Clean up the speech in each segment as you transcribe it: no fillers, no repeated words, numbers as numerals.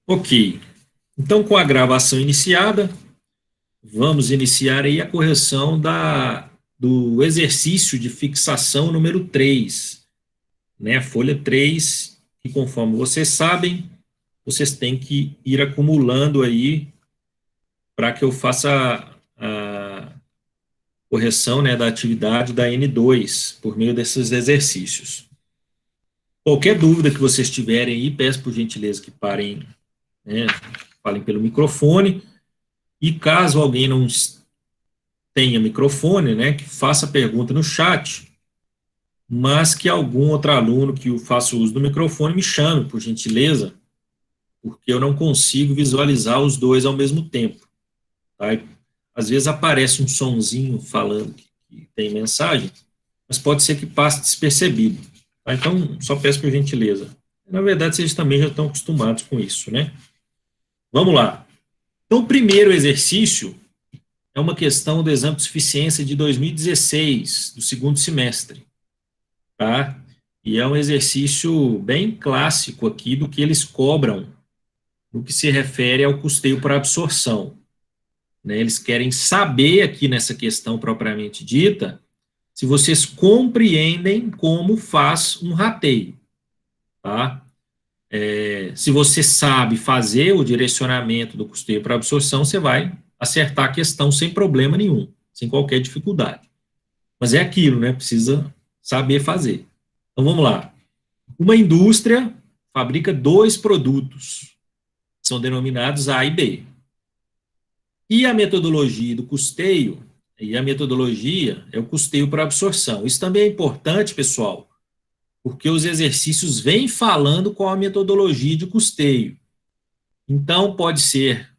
Ok, então com a gravação iniciada, vamos iniciar aí a correção do exercício de fixação número 3, né? A folha 3, que conforme vocês sabem, vocês têm que ir acumulando aí para que eu faça a correção, né, da atividade da N2 por meio desses exercícios. Qualquer dúvida que vocês tiverem aí, peço por gentileza que parem, né, falem pelo microfone. E caso alguém não tenha microfone, né, que faça pergunta no chat, mas que algum outro aluno que faça uso do microfone me chame, por gentileza, porque eu não consigo visualizar os dois ao mesmo tempo. Tá? E, às vezes aparece um sonzinho falando que tem mensagem, mas pode ser que passe despercebido. Tá? Então, só peço por gentileza. Na verdade, vocês também já estão acostumados com isso, né? Vamos lá. Então, o primeiro exercício é uma questão do exame de suficiência de 2016, do segundo semestre, tá? E é um exercício bem clássico aqui do que eles cobram no que se refere ao custeio por absorção, né? Eles querem saber aqui nessa questão propriamente dita se vocês compreendem como faz um rateio, tá? Se você sabe fazer o direcionamento do custeio por absorção, você vai acertar a questão sem problema nenhum, sem qualquer dificuldade. Mas é aquilo, né? Precisa saber fazer. Então vamos lá. Uma indústria fabrica dois produtos, são denominados A e B. E a metodologia do custeio, e a metodologia é o custeio por absorção. Isso também é importante, pessoal, porque os exercícios vêm falando qual a metodologia de custeio. Então, pode ser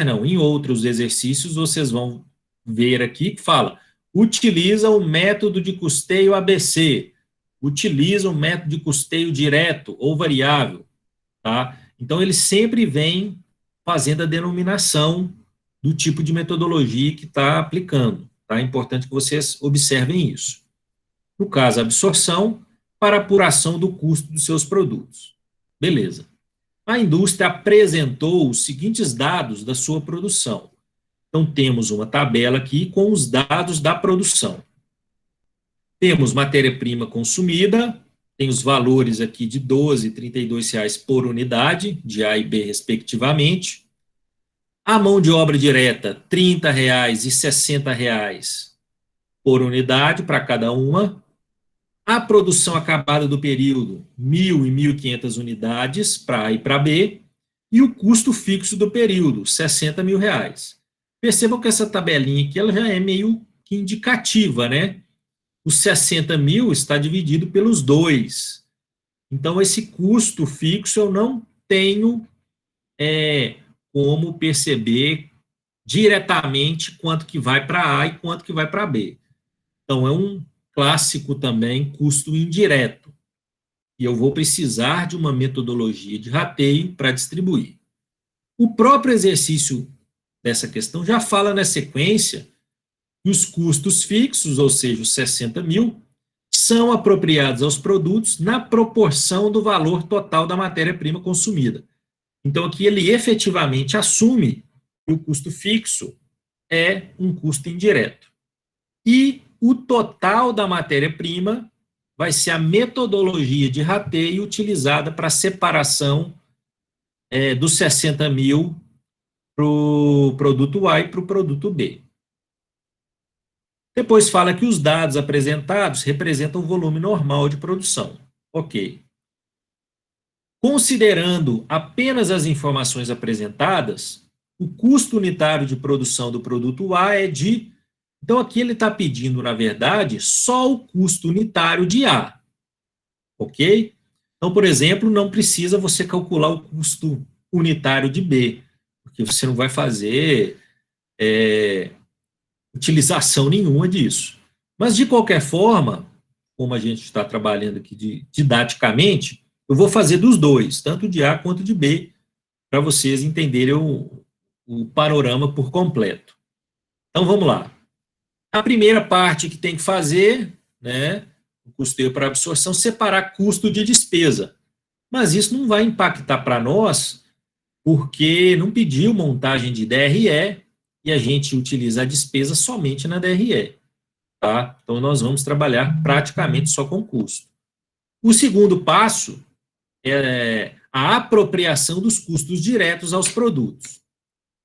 não, em outros exercícios vocês vão ver aqui que fala, utiliza o método de custeio ABC, utiliza o método de custeio direto ou variável, tá? Então, ele sempre vem fazendo a denominação do tipo de metodologia que está aplicando, tá? É importante que vocês observem isso. No caso, a absorção para apuração do custo dos seus produtos. Beleza. A indústria apresentou os seguintes dados da sua produção. Então, temos uma tabela aqui com os dados da produção. Temos matéria-prima consumida, tem os valores aqui de R$ 12 e R$ 32 por unidade, de A e B, respectivamente. A mão de obra direta, R$ 30 e R$ 60 por unidade para cada uma. A produção acabada do período, 1.000 e 1.500 unidades para A e para B, e o custo fixo do período, R$ 60 mil. Percebam que essa tabelinha aqui ela já é meio que indicativa, né? Os 60 mil está dividido pelos dois. Então, esse custo fixo eu não tenho como perceber diretamente quanto que vai para A e quanto que vai para B. Então, é um clássico também, custo indireto. E eu vou precisar de uma metodologia de rateio para distribuir. O próprio exercício dessa questão já fala na sequência que os custos fixos, ou seja, os 60 mil, são apropriados aos produtos na proporção do valor total da matéria-prima consumida. Então, aqui ele efetivamente assume que o custo fixo é um custo indireto. E o total da matéria-prima vai ser a metodologia de rateio utilizada para a separação dos 60 mil para o produto A e para o produto B. Depois fala que os dados apresentados representam o volume normal de produção. Ok. Considerando apenas as informações apresentadas, o custo unitário de produção do produto A é de... Então, aqui ele está pedindo, na verdade, só o custo unitário de A. Ok? Então, por exemplo, não precisa você calcular o custo unitário de B, porque você não vai fazer utilização nenhuma disso. Mas, de qualquer forma, como a gente está trabalhando aqui didaticamente, eu vou fazer dos dois, tanto de A quanto de B, para vocês entenderem o panorama por completo. Então, vamos lá. A primeira parte que tem que fazer, né, o custeio para absorção, separar custo de despesa. Mas isso não vai impactar para nós porque não pediu montagem de DRE e a gente utiliza a despesa somente na DRE. Tá? Então, nós vamos trabalhar praticamente só com custo. O segundo passo é a apropriação dos custos diretos aos produtos.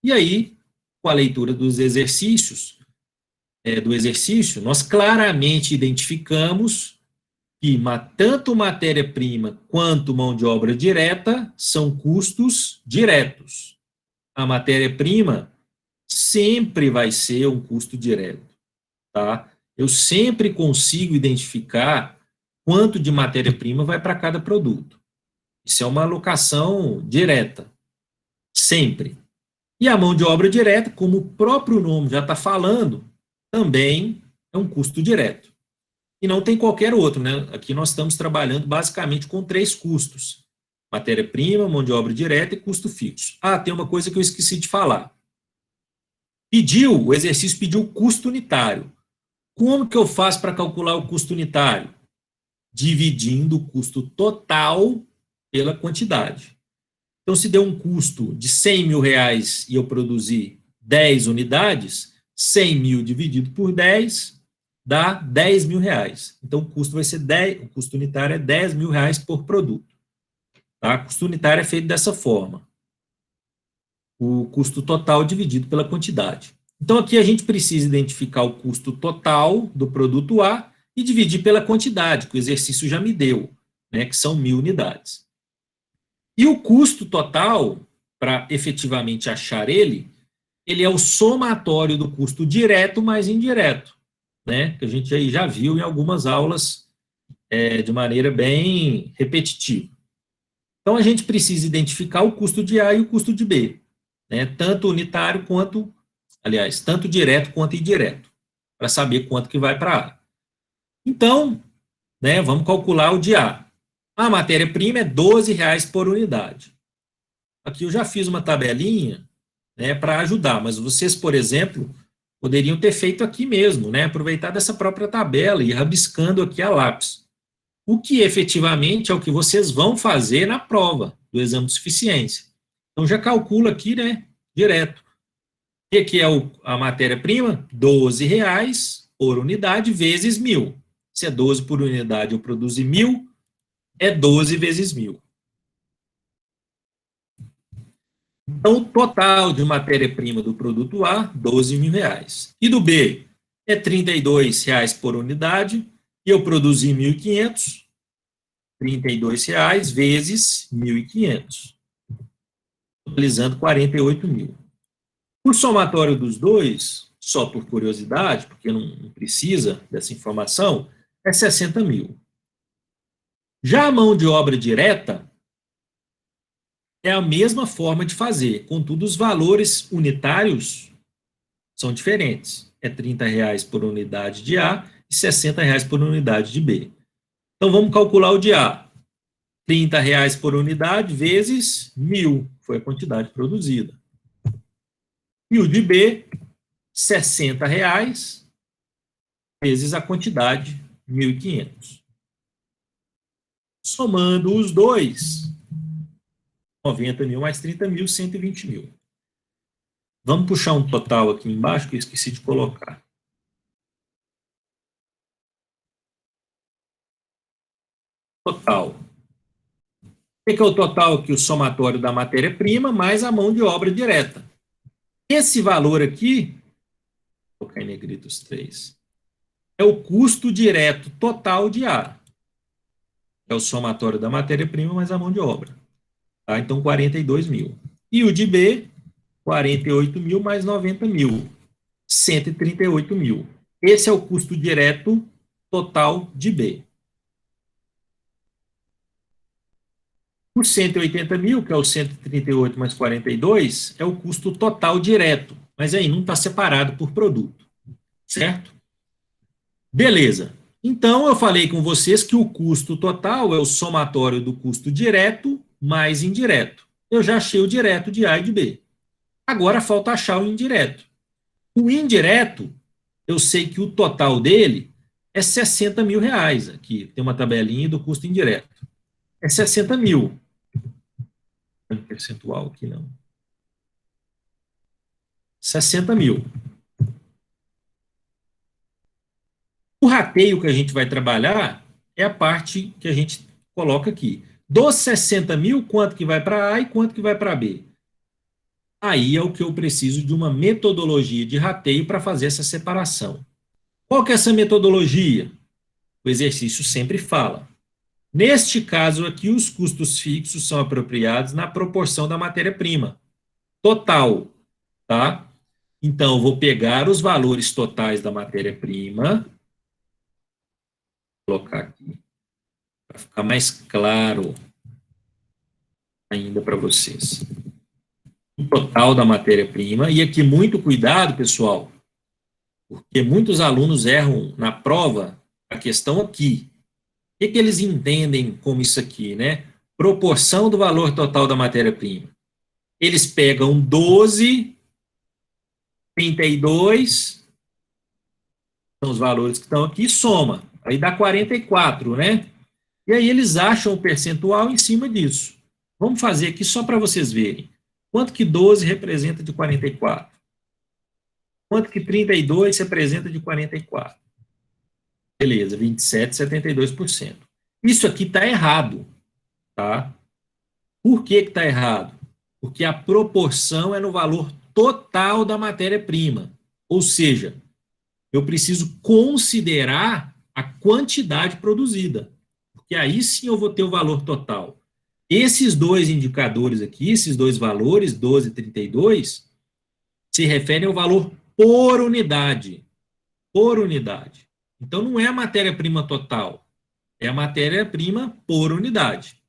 E aí, com a leitura dos exercícios, do exercício, nós claramente identificamos que tanto matéria-prima quanto mão de obra direta são custos diretos. A matéria-prima sempre vai ser um custo direto, tá? Eu sempre consigo identificar quanto de matéria-prima vai para cada produto. Isso é uma alocação direta, sempre. E a mão de obra direta, como o próprio nome já está falando, também é um custo direto. E não tem qualquer outro, né? Aqui nós estamos trabalhando basicamente com 3 custos: matéria-prima, mão de obra direta e custo fixo. Ah, tem uma coisa que eu esqueci de falar. O exercício pediu o custo unitário. Como que eu faço para calcular o custo unitário? Dividindo o custo total pela quantidade. Então, se deu um custo de 100 mil reais e eu produzir 10 unidades, 100 mil dividido por 10 dá 10 mil reais. Então, o custo vai ser 10, o custo unitário é 10 mil reais por produto. Tá? O custo unitário é feito dessa forma. O custo total dividido pela quantidade. Então, aqui a gente precisa identificar o custo total do produto A e dividir pela quantidade, que o exercício já me deu, né, que são 1.000 unidades. E o custo total, para efetivamente achar ele é o somatório do custo direto mais indireto, né, que a gente aí já viu em algumas aulas de maneira bem repetitiva. Então, a gente precisa identificar o custo de A e o custo de B, né, tanto unitário quanto, aliás, tanto direto quanto indireto, para saber quanto que vai para A. Então, né, vamos calcular o de A. A matéria-prima é R$12 por unidade. Aqui eu já fiz uma tabelinha, né, para ajudar, mas vocês, por exemplo, poderiam ter feito aqui mesmo, né, aproveitar dessa própria tabela e ir rabiscando aqui a lápis. O que efetivamente é o que vocês vão fazer na prova do exame de suficiência. Então, já calcula aqui, né, direto. O que é a matéria-prima? R$12 por unidade vezes 1.000. Se é 12 por unidade, eu produzo 1.000, é 12 vezes 1.000. Então, o total de matéria-prima do produto A, R$12 mil. E do B, é R$32 por unidade, e eu produzi 1.500, R$32 vezes 1.500, totalizando 48 mil. O somatório dos dois, só por curiosidade, porque não precisa dessa informação, é 60 mil. Já a mão de obra direta é a mesma forma de fazer, contudo, os valores unitários são diferentes. É R$30 por unidade de A e R$60 por unidade de B. Então, vamos calcular o de A. R$30 por unidade vezes 1.000, foi a quantidade produzida. E o de B, R$60 vezes a quantidade, 1.500. Somando os dois, 90 mil mais 30 mil, 120 mil. Vamos puxar um total aqui embaixo, que eu esqueci de colocar. Total. O que é o total aqui? O somatório da matéria-prima mais a mão de obra direta. Esse valor aqui, vou colocar em negrito os 3, é o custo direto total de A. É o somatório da matéria-prima mais a mão de obra. Tá? Então, 42 mil. E o de B, 48 mil mais 90 mil. 138 mil. Esse é o custo direto total de B. Os 180 mil, que é o 138 mais 42, é o custo total direto. Mas aí não está separado por produto. Certo? Beleza. Então, eu falei com vocês que o custo total é o somatório do custo direto mais indireto. Eu já achei o direto de A e de B. Agora falta achar o indireto. O indireto, eu sei que o total dele é 60 mil reais. Aqui tem uma tabelinha do custo indireto. É 60 mil. Percentual aqui não. 60 mil. O rateio que a gente vai trabalhar é a parte que a gente coloca aqui. Dos 60 mil, quanto que vai para A e quanto que vai para B? Aí é o que eu preciso de uma metodologia de rateio para fazer essa separação. Qual que é essa metodologia? O exercício sempre fala. Neste caso aqui, os custos fixos são apropriados na proporção da matéria-prima total, tá? Então, eu vou pegar os valores totais da matéria-prima, colocar aqui, para ficar mais claro ainda para vocês. O total da matéria-prima, e aqui muito cuidado, pessoal, porque muitos alunos erram na prova a questão aqui. O que eles entendem como isso aqui, né? Proporção do valor total da matéria-prima. Eles pegam 12, 32, são os valores que estão aqui, e soma. Aí dá 44, né? E aí eles acham o percentual em cima disso. Vamos fazer aqui só para vocês verem. Quanto que 12 representa de 44? Quanto que 32 representa de 44? Beleza, 27,72%. Isso aqui está errado, tá? Por que está errado? Porque a proporção é no valor total da matéria-prima. Ou seja, eu preciso considerar a quantidade produzida. Porque aí sim eu vou ter o valor total. Esses dois indicadores aqui, esses dois valores, 12 e 32, se referem ao valor por unidade. Por unidade. Então, não é a matéria-prima total, é a matéria-prima por unidade.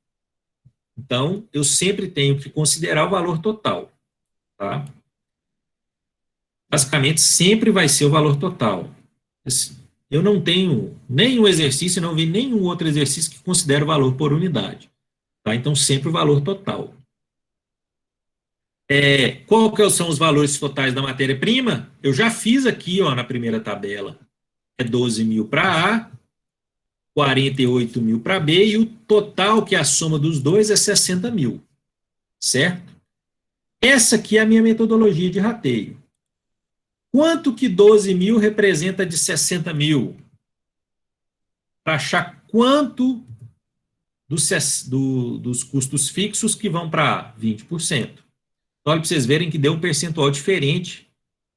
Então, eu sempre tenho que considerar o valor total, tá? Basicamente, sempre vai ser o valor total. Eu não tenho nenhum exercício, não vi nenhum outro exercício que considere o valor por unidade, tá? Então, sempre o valor total. Qual que são os valores totais da matéria-prima? Eu já fiz aqui, ó, na primeira tabela. É 12 mil para A, 48 mil para B, e o total, que é a soma dos dois, é 60 mil, certo? Essa aqui é a minha metodologia de rateio. Quanto que 12 mil representa de 60 mil? Para achar quanto dos custos fixos que vão para 20%. Então, olha para vocês verem que deu um percentual diferente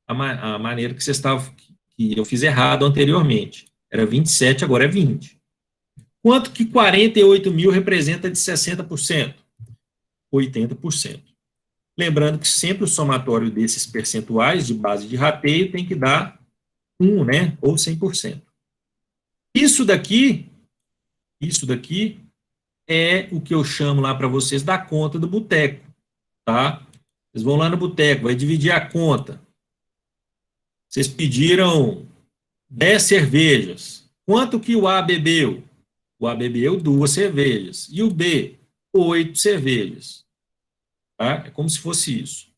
a maneira que vocês estavam, que eu fiz errado anteriormente. Era 27, agora é 20. Quanto que 48 mil representa de 60%? 80%. Lembrando que sempre o somatório desses percentuais de base de rateio tem que dar 1, né? Ou 100%. Isso daqui é o que eu chamo lá para vocês da conta do boteco, tá? Vocês vão lá no boteco, vai dividir a conta. Vocês pediram 10 cervejas. Quanto que o A bebeu? O A bebeu 2 cervejas. E o B, 8 cervejas. Tá? É como se fosse isso.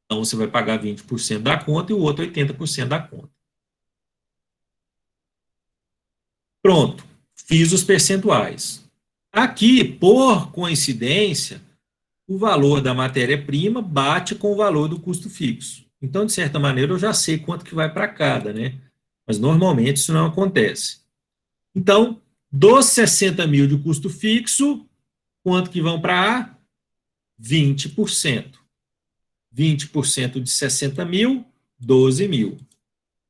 Então, você vai pagar 20% da conta e o outro 80% da conta. Pronto. Fiz os percentuais. Aqui, por coincidência, o valor da matéria-prima bate com o valor do custo fixo. Então, de certa maneira, eu já sei quanto que vai para cada, né? Mas, normalmente, isso não acontece. Então, dos 60 mil de custo fixo, quanto que vão para A? 20%. 20% de 60 mil, 12 mil.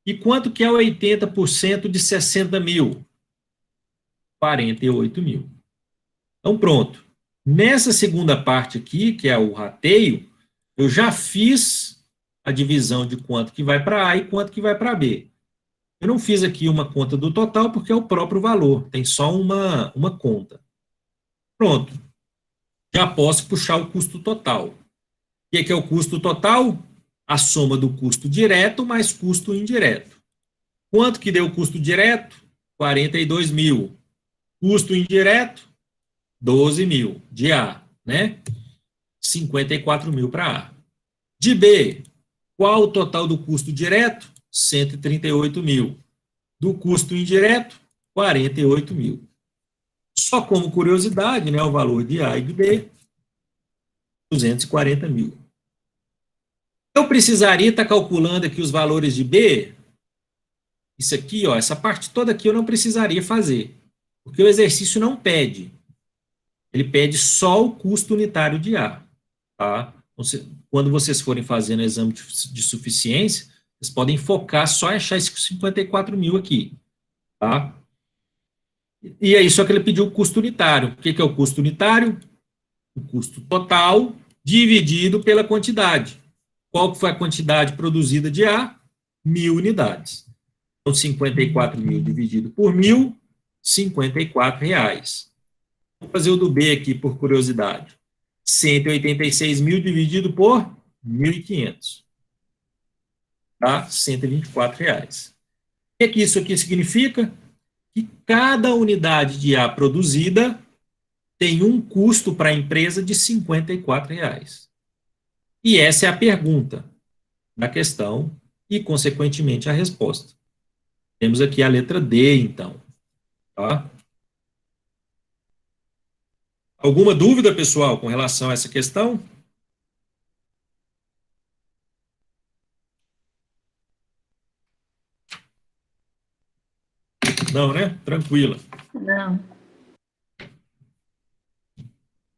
E quanto que é 80% de 60 mil? 48 mil. Então, pronto. Nessa segunda parte aqui, que é o rateio, eu já fiz a divisão de quanto que vai para A e quanto que vai para B. Eu não fiz aqui uma conta do total, porque é o próprio valor, tem só uma conta. Pronto. Já posso puxar o custo total. O que é o custo total? A soma do custo direto mais custo indireto. Quanto que deu o custo direto? 42 mil. Custo indireto? 12 mil. De A, né? 54 mil para A. De B, qual o total do custo direto? 138 mil. Do custo indireto? 48 mil. Só como curiosidade, né, o valor de A e de B 240 mil. Eu precisaria estar calculando aqui os valores de B. Isso aqui, ó, essa parte toda aqui eu não precisaria fazer, porque o exercício não pede. Ele pede só o custo unitário de A. Tá? Quando vocês forem fazendo o exame de suficiência, vocês podem focar só em achar esses 54 mil aqui. Tá? E aí, só que ele pediu o custo unitário. O que é o custo unitário? O custo total dividido pela quantidade. Qual que foi a quantidade produzida de A? 1.000 unidades. Então, 54 mil dividido por 1.000, R$ 54 reais. Vou fazer o do B aqui, por curiosidade. 186 mil dividido por 1.500. Tá? R$ 124 reais. O que isso aqui significa? Que cada unidade de A produzida tem um custo para a empresa de R$ 54 reais. E essa é a pergunta da questão e, consequentemente, a resposta. Temos aqui a letra D, então. Tá? Alguma dúvida, pessoal, com relação a essa questão? Não, né? Tranquila. Não.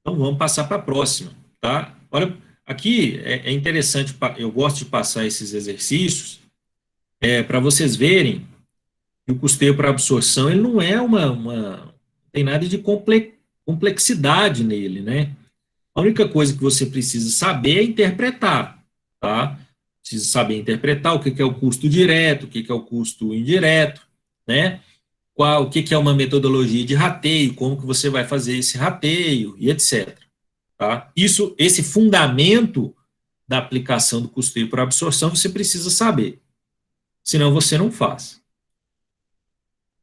Então, vamos passar para a próxima, tá? Olha, aqui é interessante, eu gosto de passar esses exercícios para vocês verem que o custeio para absorção, ele não é não tem nada de complexidade nele, né? A única coisa que você precisa saber é interpretar, tá? Precisa saber interpretar o que é o custo direto, o que é o custo indireto, né? O que é uma metodologia de rateio, como que você vai fazer esse rateio e etc. Tá? Esse fundamento da aplicação do custeio por absorção você precisa saber, senão você não faz.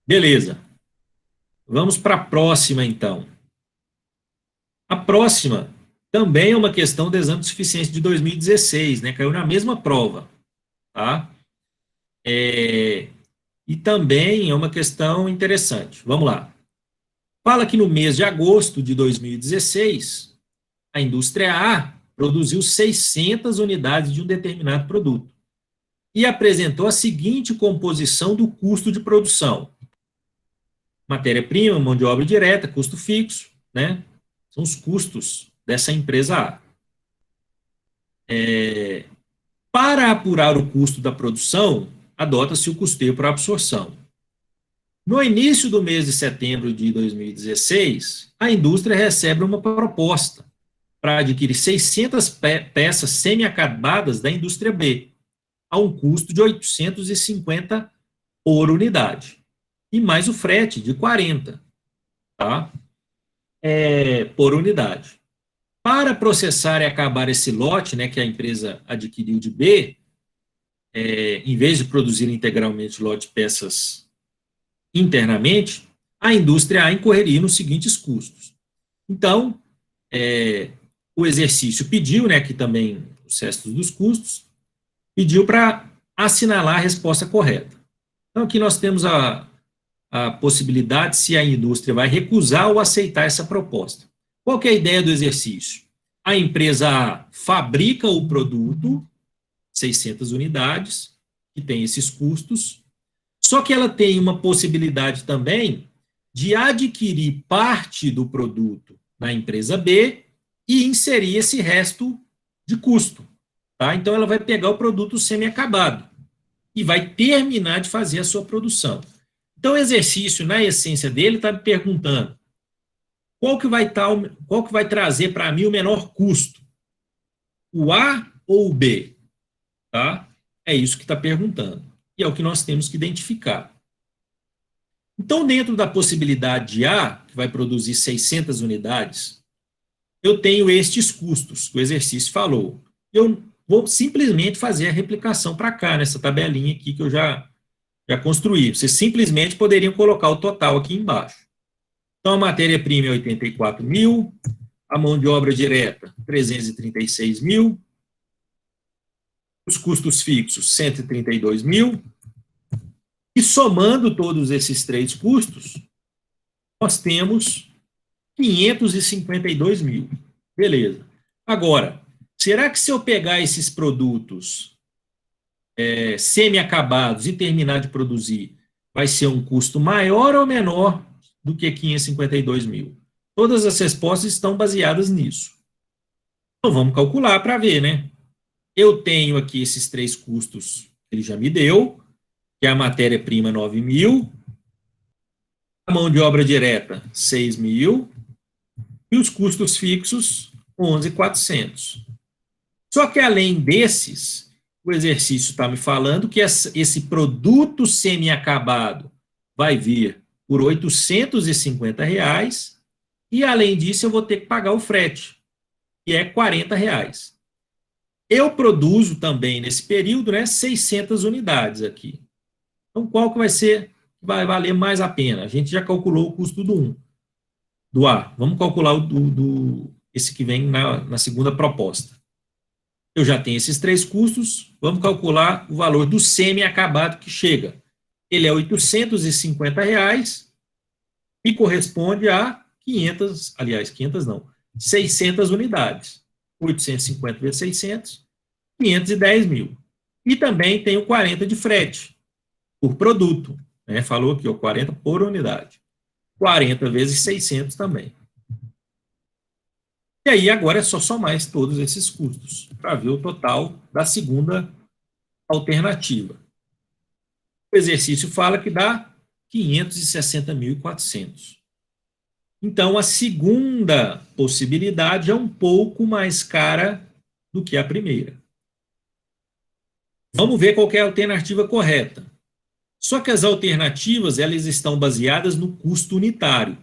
Beleza. Vamos para a próxima, então. A próxima também é uma questão do exame de suficiência de 2016, né? Caiu na mesma prova, tá? E também é uma questão interessante. Vamos lá. Fala que no mês de agosto de 2016, a indústria A produziu 600 unidades de um determinado produto e apresentou a seguinte composição do custo de produção: matéria-prima, mão de obra direta, custo fixo, né? São os custos dessa empresa A. Para apurar o custo da produção, adota-se o custeio por absorção. No início do mês de setembro de 2016, a indústria recebe uma proposta para adquirir 600 peças semi-acabadas da indústria B, a um custo de 850 por unidade, e mais o frete de 40, tá? Por unidade. Para processar e acabar esse lote, né, que a empresa adquiriu de B, em vez de produzir integralmente o lote de peças internamente, a indústria A incorreria nos seguintes custos. Então, o exercício pediu, né, que também os restos dos custos, pediu para assinalar a resposta correta. Então, aqui nós temos a possibilidade se a indústria vai recusar ou aceitar essa proposta. Qual que é a ideia do exercício? A empresa A fabrica o produto, 600 unidades, que tem esses custos, só que ela tem uma possibilidade também de adquirir parte do produto na empresa B e inserir esse resto de custo. Tá? Então, ela vai pegar o produto semi-acabado e vai terminar de fazer a sua produção. Então, o exercício, na essência dele, está me perguntando qual que vai trazer para mim o menor custo? O A ou o B? Tá? É isso que está perguntando. E é o que nós temos que identificar. Então, dentro da possibilidade de A, que vai produzir 600 unidades, eu tenho estes custos que o exercício falou. Eu vou simplesmente fazer a replicação para cá, nessa tabelinha aqui que eu já construí. Vocês simplesmente poderiam colocar o total aqui embaixo. Então, a matéria-prima é 84 mil, a mão de obra direta, 336 mil, os custos fixos, 132 mil, e somando todos esses três custos, nós temos 552 mil. Beleza. Agora, será que se eu pegar esses produtos semi-acabados e terminar de produzir, vai ser um custo maior ou menor do que 552 mil? Todas as respostas estão baseadas nisso. Então, vamos calcular para ver, né? Eu tenho aqui esses três custos que ele já me deu, que é a matéria-prima 9 mil, a mão de obra direta 6 mil e os custos fixos 11.400. Só que além desses, o exercício está me falando que esse produto semi-acabado vai vir por R$ 850 e além disso eu vou ter que pagar o frete, que é R$ 40. Eu produzo também nesse período, né, 600 unidades aqui. Então, qual que vai valer mais a pena? A gente já calculou o custo do A. Vamos calcular esse que vem na segunda proposta. Eu já tenho esses três custos, vamos calcular o valor do semi-acabado que chega. Ele é R$ 850 e corresponde a 600 unidades. 850 vezes 600, 510 mil. E também tem o 40 de frete por produto. Né? Falou aqui, 40 por unidade. 40 vezes 600 também. E aí agora é só somar todos esses custos para ver o total da segunda alternativa. O exercício fala que dá 560.400. Então, a segunda possibilidade é um pouco mais cara do que a primeira. Vamos ver qual é a alternativa correta. Só que as alternativas elas estão baseadas no custo unitário.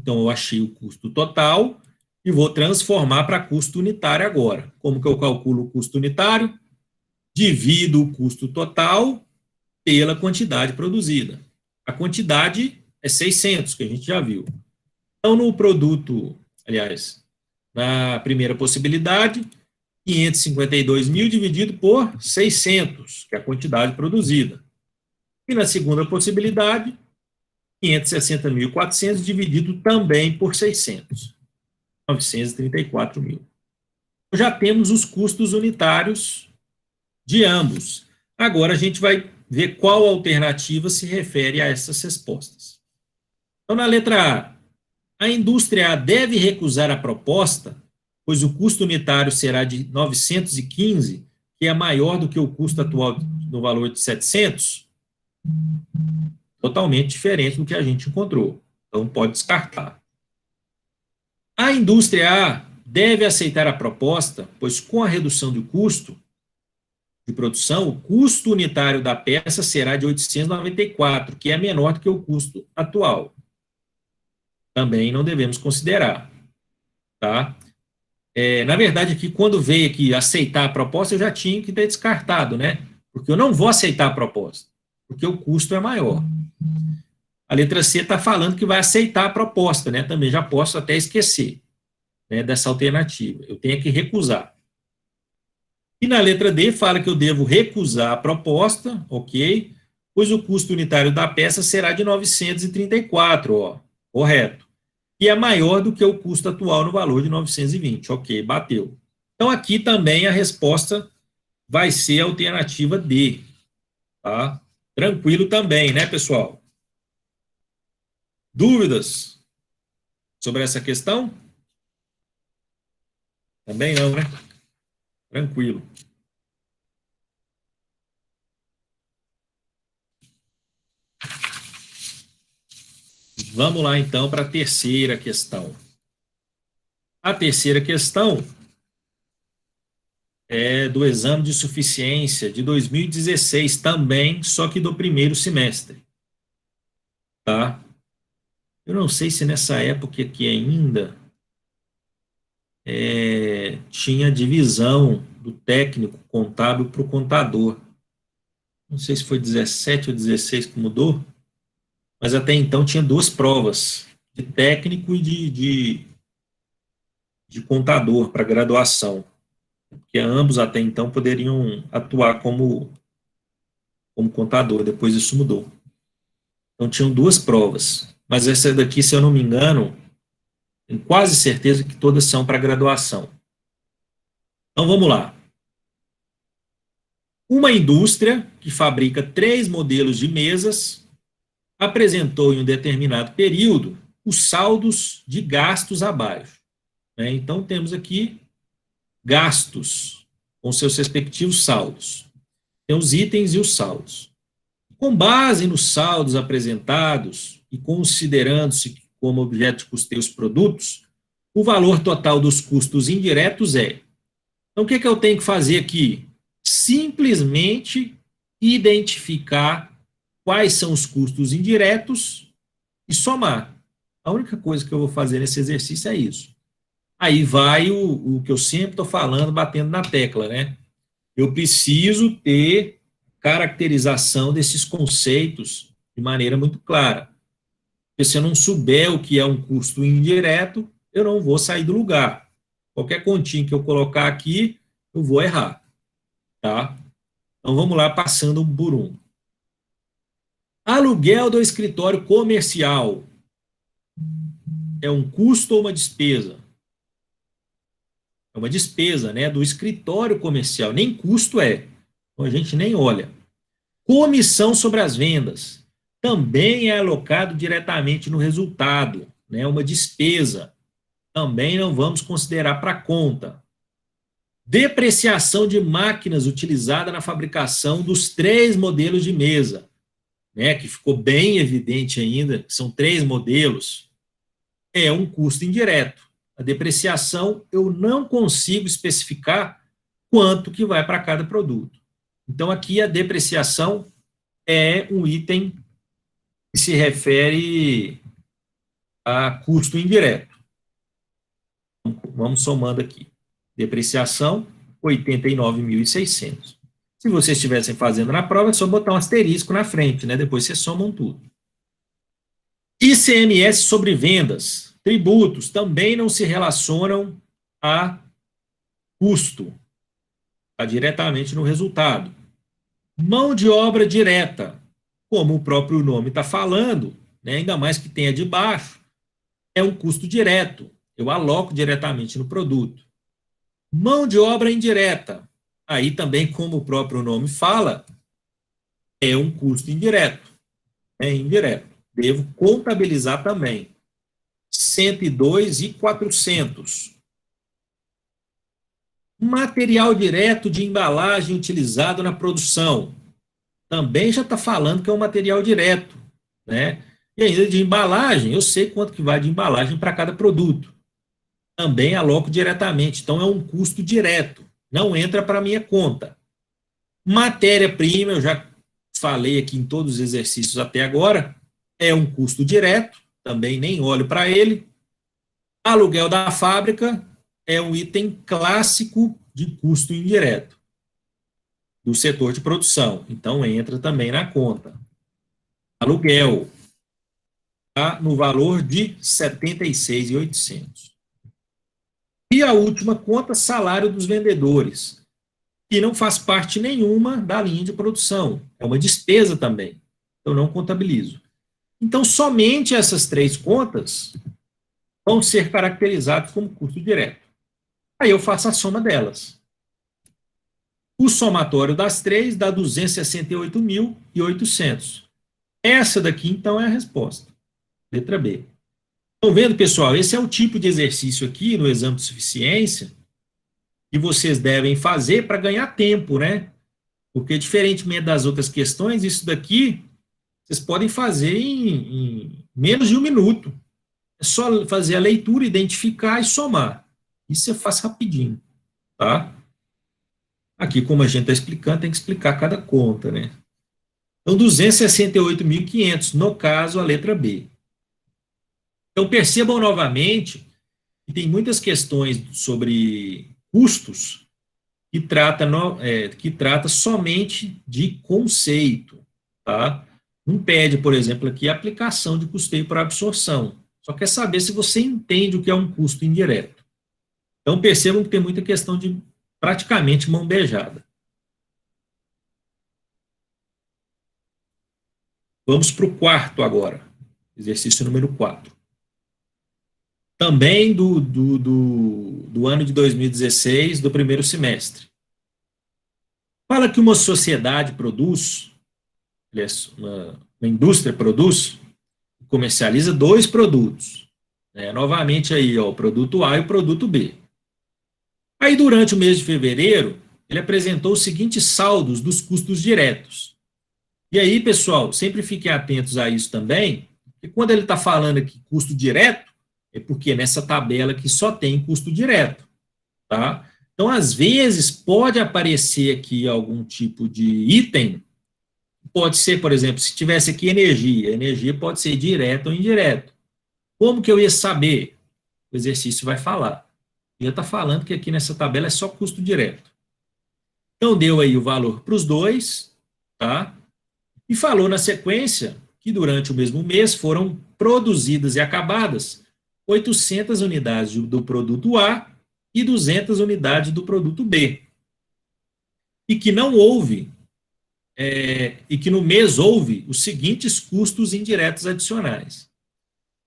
Então, eu achei o custo total e vou transformar para custo unitário agora. Como que eu calculo o custo unitário? Divido o custo total pela quantidade produzida. A quantidade é 600, que a gente já viu. Então, no produto, aliás, na primeira possibilidade, 552 mil dividido por 600, que é a quantidade produzida. E na segunda possibilidade, 560.400 dividido também por 600, 934 mil. Já temos os custos unitários de ambos. Agora a gente vai ver qual alternativa se refere a essas respostas. Então, na letra A indústria A deve recusar a proposta, pois o custo unitário será de 915, que é maior do que o custo atual no valor de 700, totalmente diferente do que a gente encontrou. Então, pode descartar. A indústria A deve aceitar a proposta, pois com a redução do custo de produção, o custo unitário da peça será de 894, que é menor do que o custo atual. Também não devemos considerar. Tá? Na verdade, aqui, quando veio aqui aceitar a proposta, eu já tinha que ter descartado, né? Porque eu não vou aceitar a proposta, porque o custo é maior. A letra C está falando que vai aceitar a proposta, né? Também já posso até esquecer, né, dessa alternativa. Eu tenho que recusar. E na letra D fala que eu devo recusar a proposta, ok? Pois o custo unitário da peça será de 934, ó, correto. E é maior do que o custo atual no valor de 920, ok, bateu. Então aqui também a resposta vai ser a alternativa D, tá? Tranquilo também, né, pessoal? Dúvidas sobre essa questão? Também não, né? Tranquilo. Vamos lá, então, para a terceira questão. A terceira questão é do exame de suficiência de 2016 também, só que do primeiro semestre. Tá? Eu não sei se nessa época aqui ainda tinha divisão do técnico contábil para o contador. Não sei se foi 17 ou 16 que mudou, mas até então tinha duas provas, de técnico e de contador para graduação, porque ambos até então poderiam atuar como contador, depois isso mudou. Então tinham duas provas, mas essa daqui, se eu não me engano, tenho quase certeza que todas são para graduação. Então, vamos lá. Uma indústria que fabrica 3 modelos de mesas apresentou em um determinado período os saldos de gastos abaixo, né? Então, temos aqui gastos com seus respectivos saldos. Tem os itens e os saldos. Com base nos saldos apresentados e considerando-se como objeto de custeio os produtos, o valor total dos custos indiretos é. Então, o que eu tenho que fazer aqui? Simplesmente identificar quais são os custos indiretos e somar. A única coisa que eu vou fazer nesse exercício é isso. Aí vai o que eu sempre estou falando, batendo na tecla, né? Eu preciso ter caracterização desses conceitos de maneira muito clara. Porque se eu não souber o que é um custo indireto, eu não vou sair do lugar. Qualquer continho que eu colocar aqui, eu vou errar, tá? Então vamos lá, passando um por um. Aluguel do escritório comercial é um custo ou uma despesa? É uma despesa, né, do escritório comercial, nem custo é. Então a gente nem olha. Comissão sobre as vendas também é alocado diretamente no resultado, né, uma despesa. Também não vamos considerar para conta. Depreciação de máquinas utilizada na fabricação dos 3 modelos de mesa, né, que ficou bem evidente ainda, que são 3 modelos, é um custo indireto. A depreciação eu não consigo especificar quanto que vai para cada produto. Então, aqui a depreciação é um item que se refere a custo indireto. Vamos somando aqui. Depreciação, 89.600. Se vocês estivessem fazendo na prova, é só botar um asterisco na frente, né? Depois vocês somam tudo. ICMS sobre vendas, tributos, também não se relacionam a custo, está diretamente no resultado. Mão de obra direta, como o próprio nome está falando, né, ainda mais que tenha de baixo, é um custo direto, eu aloco diretamente no produto. Mão de obra indireta, aí também, como o próprio nome fala, é um custo indireto, é indireto. Devo contabilizar também. 102.400. Material direto de embalagem utilizado na produção. Também já está falando que é um material direto, né? E ainda de embalagem, eu sei quanto que vai de embalagem para cada produto. Também aloco diretamente, então é um custo direto, não entra para a minha conta. Matéria-prima, eu já falei aqui em todos os exercícios até agora, é um custo direto, também nem olho para ele. Aluguel da fábrica é um item clássico de custo indireto do setor de produção, então entra também na conta. Aluguel, tá no valor de 76.800. E a última conta, salário dos vendedores, que não faz parte nenhuma da linha de produção, é uma despesa também, eu não contabilizo. Então, somente essas 3 contas vão ser caracterizadas como custo direto. Aí eu faço a soma delas. O somatório das 3 dá 268.800. Essa daqui, então, é a resposta. Letra B. Estão vendo, pessoal? Esse é o tipo de exercício aqui no exame de suficiência que vocês devem fazer para ganhar tempo, né? Porque, diferentemente das outras questões, isso daqui vocês podem fazer em menos de 1 minuto. É só fazer a leitura, identificar e somar. Isso você faz rapidinho, tá? Aqui, como a gente está explicando, tem que explicar cada conta, né? Então, 268.500, no caso, a letra B. Então, percebam novamente que tem muitas questões sobre custos que trata somente de conceito, tá? Não pede, por exemplo, aqui a aplicação de custeio por absorção. Só quer saber se você entende o que é um custo indireto. Então, percebam que tem muita questão de praticamente mão beijada. Vamos para o quarto agora, exercício número 4. também do ano de 2016, do primeiro semestre. Fala que uma sociedade produz, uma indústria produz, comercializa dois produtos. Novamente aí, ó, o produto A e o produto B. Aí, durante o mês de fevereiro, ele apresentou os seguintes saldos dos custos diretos. E aí, pessoal, sempre fiquem atentos a isso também, porque quando ele está falando aqui custo direto, é porque nessa tabela aqui só tem custo direto, tá? Então, às vezes, pode aparecer aqui algum tipo de item, pode ser, por exemplo, se tivesse aqui energia pode ser direto ou indireto. Como que eu ia saber? O exercício vai falar. Já está falando que aqui nessa tabela é só custo direto. Então, deu aí o valor para os dois, tá? E falou na sequência que durante o mesmo mês foram produzidas e acabadas 800 unidades do produto A e 200 unidades do produto B. E que não houve, e que no mês houve os seguintes custos indiretos adicionais.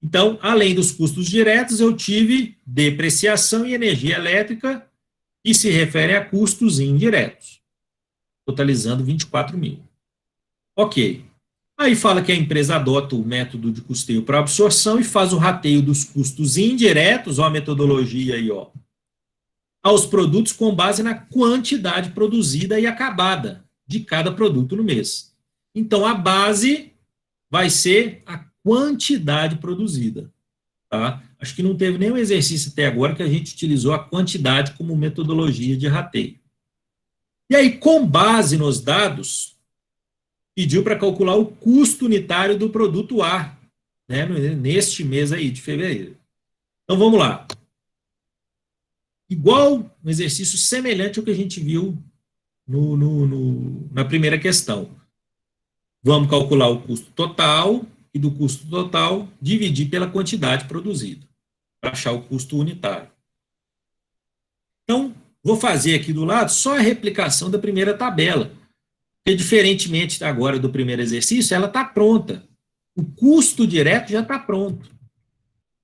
Então, além dos custos diretos, eu tive depreciação e energia elétrica, que se refere a custos indiretos, totalizando 24 mil. Ok. Aí fala que a empresa adota o método de custeio para absorção e faz o rateio dos custos indiretos, ó, a metodologia aí, ó, aos produtos com base na quantidade produzida e acabada de cada produto no mês. Então, a base vai ser a quantidade produzida. Tá? Acho que não teve nenhum exercício até agora que a gente utilizou a quantidade como metodologia de rateio. E aí, com base nos dados, pediu para calcular o custo unitário do produto A, né, neste mês aí de fevereiro. Então, vamos lá. Igual um exercício semelhante ao que a gente viu na primeira questão. Vamos calcular o custo total e do custo total dividir pela quantidade produzida, para achar o custo unitário. Então, vou fazer aqui do lado só a replicação da primeira tabela, porque diferentemente agora do primeiro exercício, ela está pronta. O custo direto já está pronto.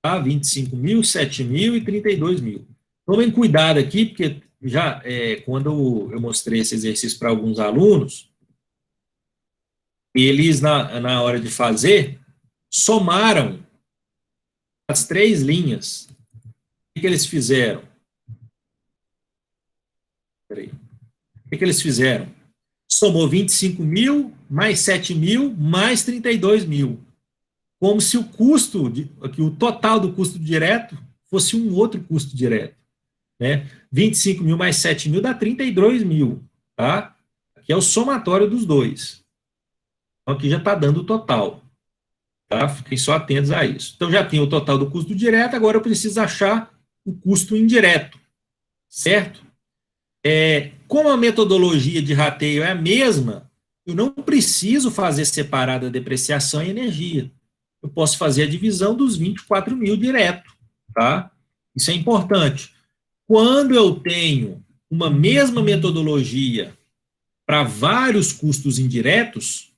Tá? 25 mil, 7 mil e 32 mil. Tomem cuidado aqui, porque já quando eu mostrei esse exercício para alguns alunos, eles, na hora de fazer, somaram as três linhas. O que eles fizeram? Peraí. O que eles fizeram? Somou 25 mil, mais 7 mil, mais 32 mil. Como se o custo, o total do custo direto fosse um outro custo direto. Né? 25 mil mais 7 mil dá 32 mil. Tá? Aqui é o somatório dos dois. Então, aqui já está dando o total. Tá? Fiquem só atentos a isso. Então, já tem o total do custo direto, agora eu preciso achar o custo indireto. Certo? Como a metodologia de rateio é a mesma, eu não preciso fazer separada a depreciação e energia. Eu posso fazer a divisão dos 24 mil direto. Tá? Isso é importante. Quando eu tenho uma mesma metodologia para vários custos indiretos,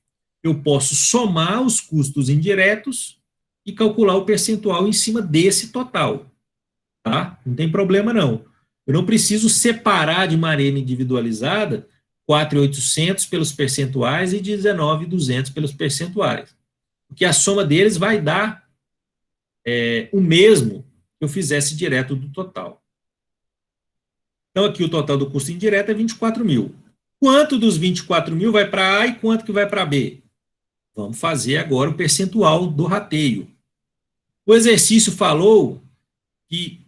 eu posso somar os custos indiretos e calcular o percentual em cima desse total. Tá? Não tem problema, não. Eu não preciso separar de maneira individualizada 4.800 pelos percentuais e 19.200 pelos percentuais. Porque a soma deles vai dar o mesmo que eu fizesse direto do total. Então, aqui o total do custo indireto é 24 mil. Quanto dos 24 mil vai para A e quanto que vai para B? Vamos fazer agora o percentual do rateio. O exercício falou que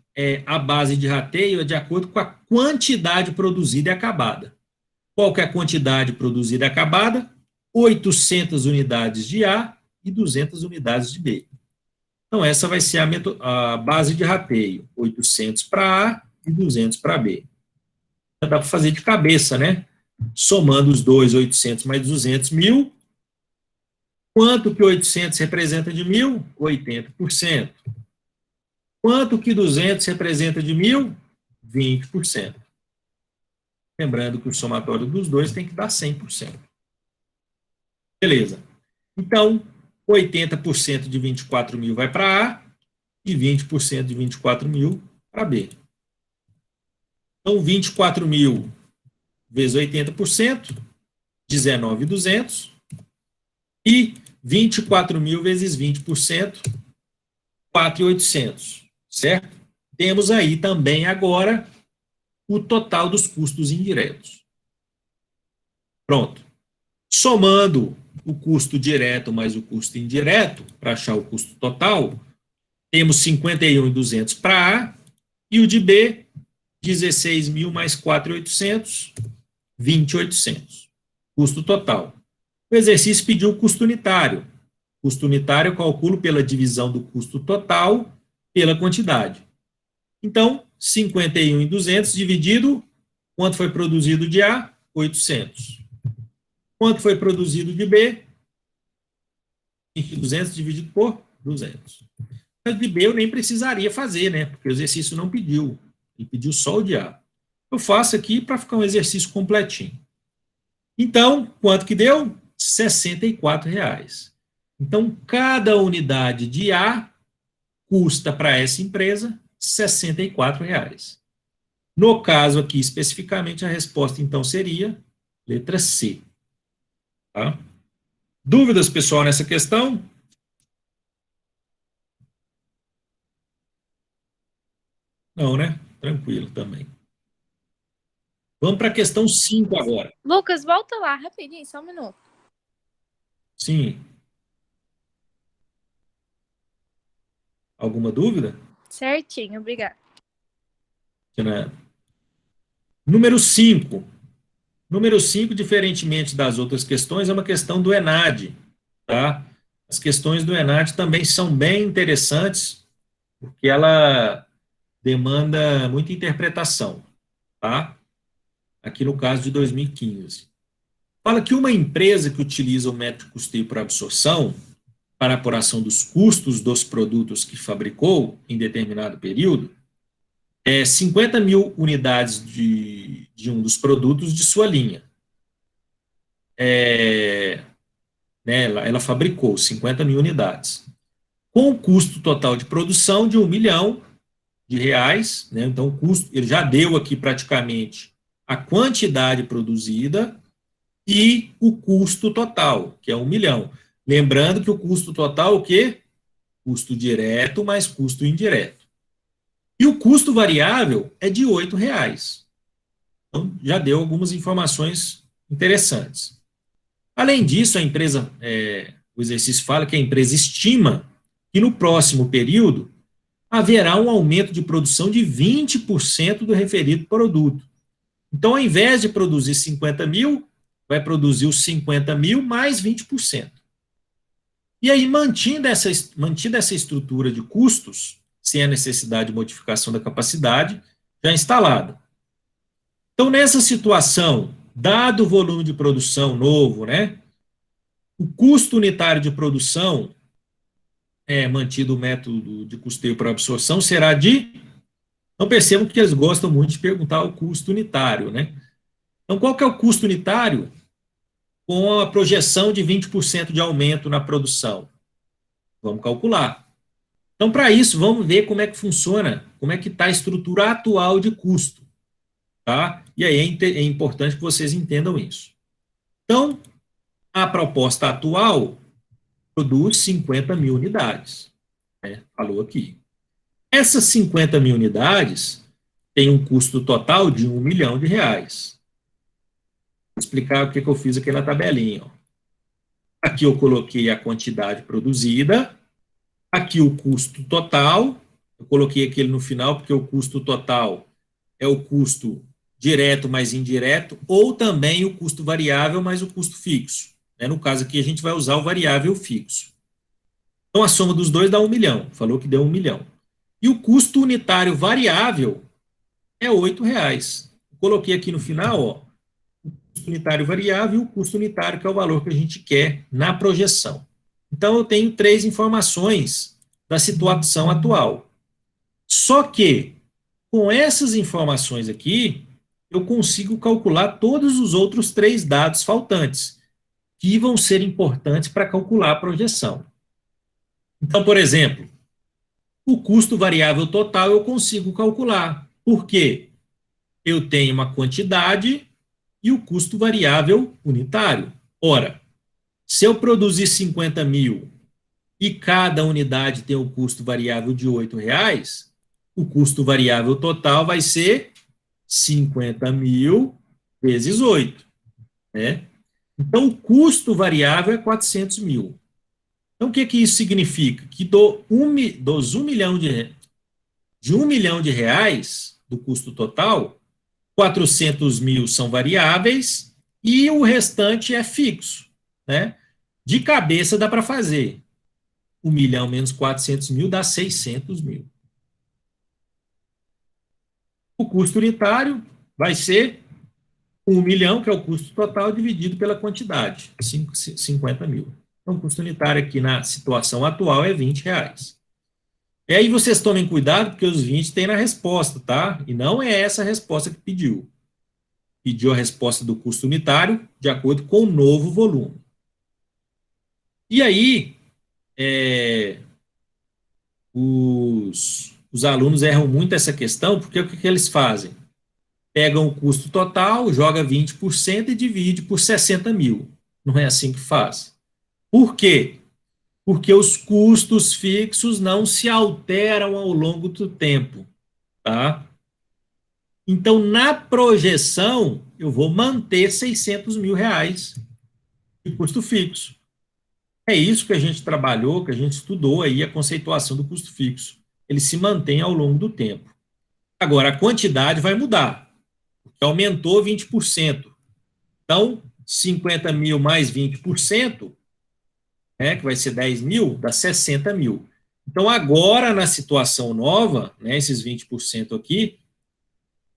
a base de rateio é de acordo com a quantidade produzida e acabada. Qual que é a quantidade produzida e acabada? 800 unidades de A e 200 unidades de B. Então, essa vai ser a base de rateio. 800 para A e 200 para B. Dá para fazer de cabeça, né? Somando os dois, 800 mais 200 mil. Quanto que 800 representa de mil? 80%. Quanto que 200 representa de mil? 20%. Lembrando que o somatório dos dois tem que dar 100%. Beleza. Então, 80% de 24 mil vai para A e 20% de 24 mil para B. Então, 24 mil vezes 80%, 19.200, e 24 mil vezes 20%, 4.800, certo? Temos aí também agora o total dos custos indiretos. Pronto. Somando o custo direto mais o custo indireto, para achar o custo total, temos 51.200 para A, e o de B, 16.000 mais 4.800, 20.800. Custo total. O exercício pediu o custo unitário. Custo unitário eu calculo pela divisão do custo total pela quantidade. Então, 51.200 dividido, quanto foi produzido de A? 800. Quanto foi produzido de B? 200 dividido por 200. Mas de B eu nem precisaria fazer, né? Porque o exercício não pediu. Ele pediu só o de A. Eu faço aqui para ficar um exercício completinho. Então, quanto que deu? R$ 64,00. Então, cada unidade de A custa para essa empresa R$ 64,00. No caso aqui, especificamente, a resposta, então, seria letra C. Tá? Dúvidas, pessoal, nessa questão? Não, né? Tranquilo também. Vamos para a questão 5 agora. Lucas, volta lá rapidinho, só um minuto. Sim. Alguma dúvida? Certinho, obrigada. Número 5. Número 5, diferentemente das outras questões, é uma questão do ENAD. Tá? As questões do ENAD também são bem interessantes, porque ela demanda muita interpretação. Tá? Aqui no caso de 2015. Fala que uma empresa que utiliza o método de custeio por absorção para a apuração dos custos dos produtos que fabricou em determinado período, 50 mil unidades de um dos produtos de sua linha. Né, ela fabricou 50 mil unidades. Com o custo total de produção de R$ 1 milhão, né, então o custo, ele já deu aqui praticamente a quantidade produzida e o custo total, que é 1 milhão. Lembrando que o custo total, o quê? Custo direto mais custo indireto. E o custo variável é de R$ 8,00. Então, já deu algumas informações interessantes. Além disso, a empresa, o exercício fala que a empresa estima que no próximo período haverá um aumento de produção de 20% do referido produto. Então, ao invés de produzir 50 mil, vai produzir os 50 mil mais 20%. E aí, mantida essa estrutura de custos, sem a necessidade de modificação da capacidade, já instalada. Então, nessa situação, dado o volume de produção novo, né, o custo unitário de produção, mantido o método de custeio por absorção, será de... Então, percebam que eles gostam muito de perguntar o custo unitário, né? Então, qual que é o custo unitário com a projeção de 20% de aumento na produção? Vamos calcular. Então, para isso, vamos ver como é que funciona, como é que está a estrutura atual de custo. Tá? E aí é importante que vocês entendam isso. Então, a proposta atual produz 50 mil unidades. Né? Falou aqui. Essas 50 mil unidades têm um custo total de R$ 1 milhão. Vou explicar o que eu fiz aqui na tabelinha. Ó. Aqui eu coloquei a quantidade produzida, aqui o custo total, eu coloquei aquele no final porque o custo total é o custo direto mais indireto, ou também o custo variável mais o custo fixo. Né? No caso aqui, a gente vai usar o variável fixo. Então, a soma dos dois dá 1 milhão. Falou que deu 1 milhão. E o custo unitário variável é R$ 8,00. Coloquei aqui no final, ó, o custo unitário variável e o custo unitário, que é o valor que a gente quer na projeção. Então, eu tenho 3 informações da situação atual. Só que, com essas informações aqui, eu consigo calcular todos os outros 3 dados faltantes, que vão ser importantes para calcular a projeção. Então, por exemplo, O custo variável total eu consigo calcular. Por quê? Eu tenho uma quantidade e o custo variável unitário. Ora, se eu produzir 50 mil e cada unidade tem o custo variável de R$8, o custo variável total vai ser 50 mil vezes 8, né? Então, o custo variável é 400 mil. Então, o que isso significa? Que dos 1 milhão de 1 milhão de reais do custo total, 400 mil são variáveis e o restante é fixo, né? De cabeça dá para fazer. 1 milhão menos 400 mil dá 600 mil. O custo unitário vai ser 1 milhão, que é o custo total, dividido pela quantidade, 50 mil. Então, o custo unitário aqui na situação atual é R$20. E aí vocês tomem cuidado, porque os 20 tem na resposta, tá? E não é essa a resposta que pediu. Pediu a resposta do custo unitário de acordo com o novo volume. E aí, os alunos erram muito essa questão, porque o que eles fazem? Pegam o custo total, joga 20% e divide por 60 mil. Não é assim que faz. Por quê? Porque os custos fixos não se alteram ao longo do tempo, tá? Então, na projeção, eu vou manter 600 mil reais de custo fixo. É isso que a gente trabalhou, que a gente estudou aí, a conceituação do custo fixo. Ele se mantém ao longo do tempo. Agora, a quantidade vai mudar, porque aumentou 20%. Então, 50 mil mais 20%, né, que vai ser 10 mil, dá 60 mil. Então, agora, na situação nova, né, esses 20% aqui,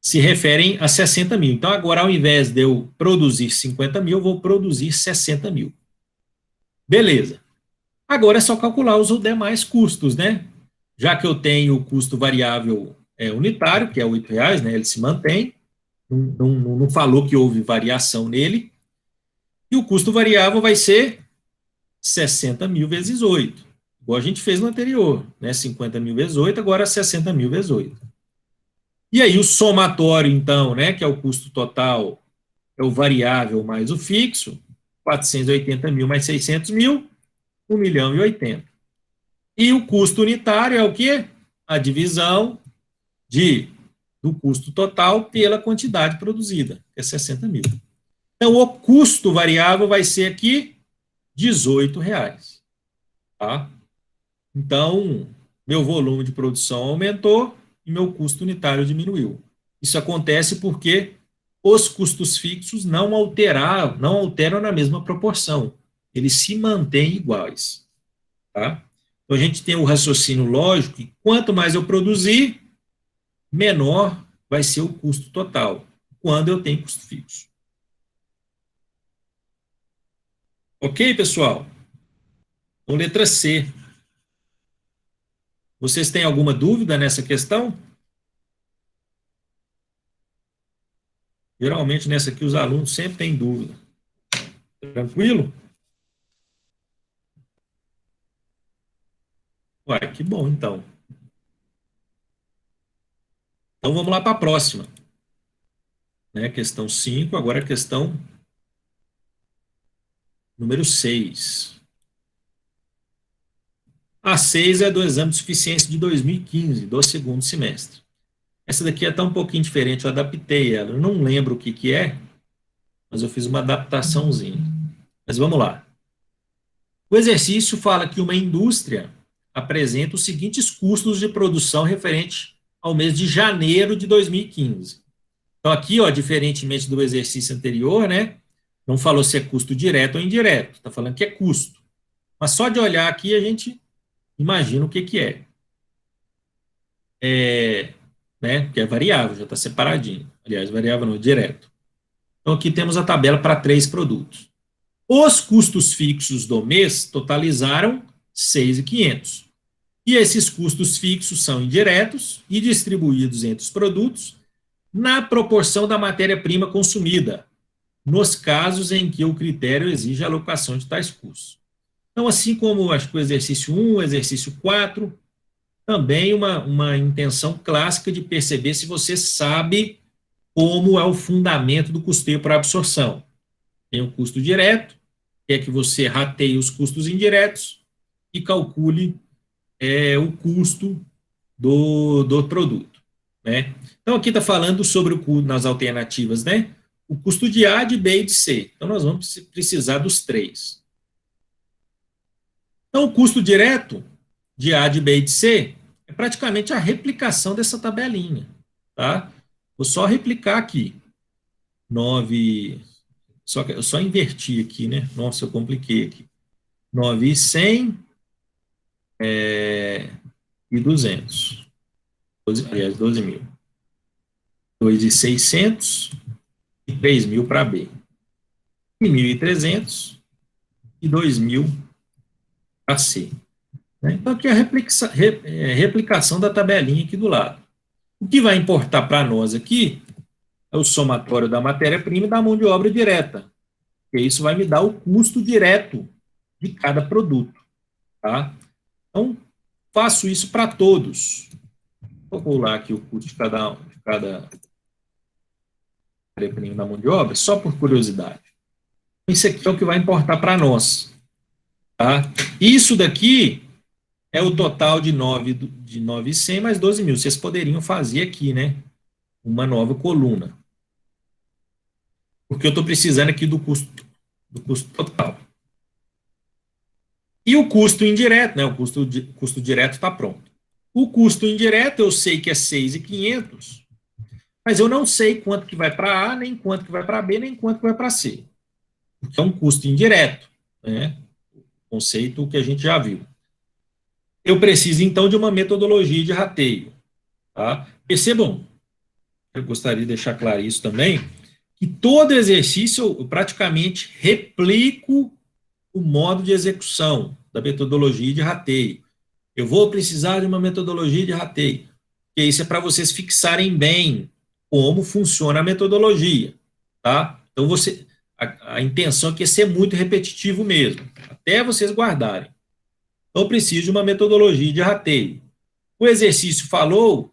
se referem a 60 mil. Então, agora, ao invés de eu produzir 50 mil, eu vou produzir 60 mil. Beleza. Agora é só calcular os demais custos, né? Já que eu tenho o custo variável unitário, que é R$8, né? Ele se mantém, não falou que houve variação nele, e o custo variável vai ser 60 mil vezes 8, igual a gente fez no anterior, né? 50 mil vezes 8, agora 60 mil vezes 8. E aí o somatório, então, né, que é o custo total, é o variável mais o fixo, 480 mil mais 600 mil, 1 milhão e 80. E o custo unitário é o quê? A divisão do custo total pela quantidade produzida, que é 60 mil. Então, o custo variável vai ser aqui R$18. Tá? Então, meu volume de produção aumentou e meu custo unitário diminuiu. Isso acontece porque os custos fixos não alteram na mesma proporção. Eles se mantêm iguais. Tá? Então, a gente tem o raciocínio lógico que quanto mais eu produzir, menor vai ser o custo total, quando eu tenho custo fixo. Ok, pessoal? Então, letra C. Vocês têm alguma dúvida nessa questão? Geralmente, nessa aqui, os alunos sempre têm dúvida. Tranquilo? Uai, que bom, então. Então, vamos lá para a próxima. Né, questão 5, agora a questão número 6. A 6 é do exame de suficiência de 2015, do segundo semestre. Essa daqui é até um pouquinho diferente, eu adaptei ela. Eu não lembro o que é, mas eu fiz uma adaptaçãozinha. Mas vamos lá. O exercício fala que uma indústria apresenta os seguintes custos de produção referente ao mês de janeiro de 2015. Então, aqui, ó, diferentemente do exercício anterior, né, não falou se é custo direto ou indireto, está falando que é custo. Mas só de olhar aqui a gente imagina o que é. Né, que é variável, já está separadinho. Aliás, variável não, direto. Então, aqui temos a tabela para 3 produtos. Os custos fixos do mês totalizaram 6.500. E esses custos fixos são indiretos e distribuídos entre os produtos na proporção da matéria-prima consumida, nos casos em que o critério exige a alocação de tais custos. Então, assim como acho que o exercício 1, o exercício 4, também uma intenção clássica de perceber se você sabe como é o fundamento do custeio por absorção. Tem o custo direto, que é que você rateie os custos indiretos e calcule o custo do produto, né? Então, aqui está falando sobre o custo nas alternativas, né? O custo de A, de B e de C. Então, nós vamos precisar dos três. Então, o custo direto de A, de B e de C é praticamente a replicação dessa tabelinha, tá? Vou só replicar aqui. 9, eu só inverti aqui, né? Nossa, eu compliquei aqui. 9.100 e 200. Aliás, 12 mil. 2.600 e 3 mil para B. 1.300 e 2 mil para C. Então, aqui é a replicação da tabelinha aqui do lado. O que vai importar para nós aqui é o somatório da matéria-prima e da mão de obra direta, porque isso vai me dar o custo direto de cada produto. Tá? Então, faço isso para todos. Vou pular aqui o custo de cada matéria-prima da mão de obra, só por curiosidade. Isso aqui é o que vai importar para nós. Tá? Isso daqui é o total de 9.100 mais 12 mil. Vocês poderiam fazer aqui, né? Uma nova coluna. Porque eu estou precisando aqui do custo total. E o custo indireto, né? O custo direto está pronto. O custo indireto eu sei que é 6.500, mas eu não sei quanto que vai para A, nem quanto que vai para B, nem quanto que vai para C. Porque é um custo indireto, né? Conceito que a gente já viu. Eu preciso, então, de uma metodologia de rateio. Tá? Percebam, eu gostaria de deixar claro isso também, que todo exercício eu praticamente replico o modo de execução da metodologia de rateio. Eu vou precisar de uma metodologia de rateio, porque isso é para vocês fixarem bem como funciona a metodologia. Tá? Então, a intenção aqui é ser muito repetitivo mesmo, até vocês guardarem. Então, eu preciso de uma metodologia de rateio. O exercício falou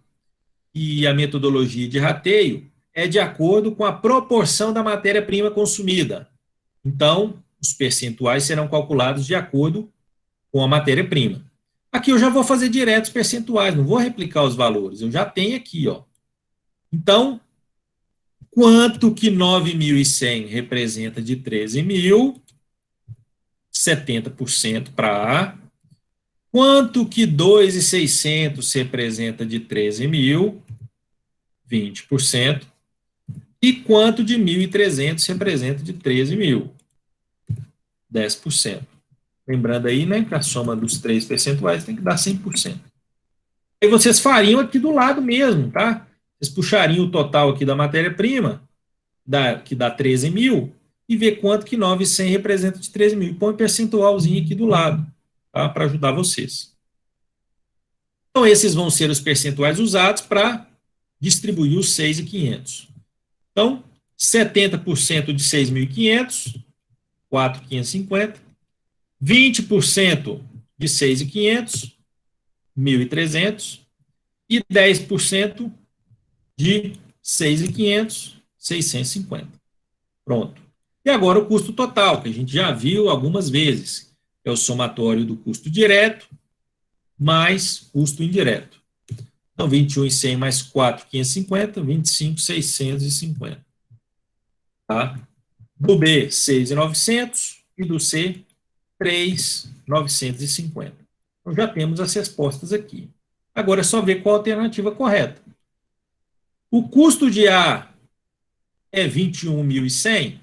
que a metodologia de rateio é de acordo com a proporção da matéria-prima consumida. Então, os percentuais serão calculados de acordo com a matéria-prima. Aqui eu já vou fazer direto os percentuais, não vou replicar os valores, eu já tenho aqui, ó. Então, quanto que 9.100 representa de 13 mil? 70% para A. Quanto que 2.600 representa de 13 mil? 20%. E quanto de 1.300 representa de 13 mil? 10%. Lembrando aí, né, que a soma dos três percentuais tem que dar 100%. Aí vocês fariam aqui do lado mesmo, tá? Vocês puxariam o total aqui da matéria-prima, que dá 13 mil, e ver quanto que 9.100 representa de 13 mil. E põe um percentualzinho aqui do lado, tá? Para ajudar vocês. Então, esses vão ser os percentuais usados para distribuir os 6.500. Então, 70% de 6.500, 4.550. 20% de 6.500, 1.300. E 10% de 6.500, 650. Pronto. E agora o custo total, que a gente já viu algumas vezes. É o somatório do custo direto mais custo indireto. Então, 21.100 mais 4.550, 25.650. Tá? Do B, 6.900 e do C, 3.950. Então, já temos as respostas aqui. Agora é só ver qual a alternativa correta. O custo de A é 21.100?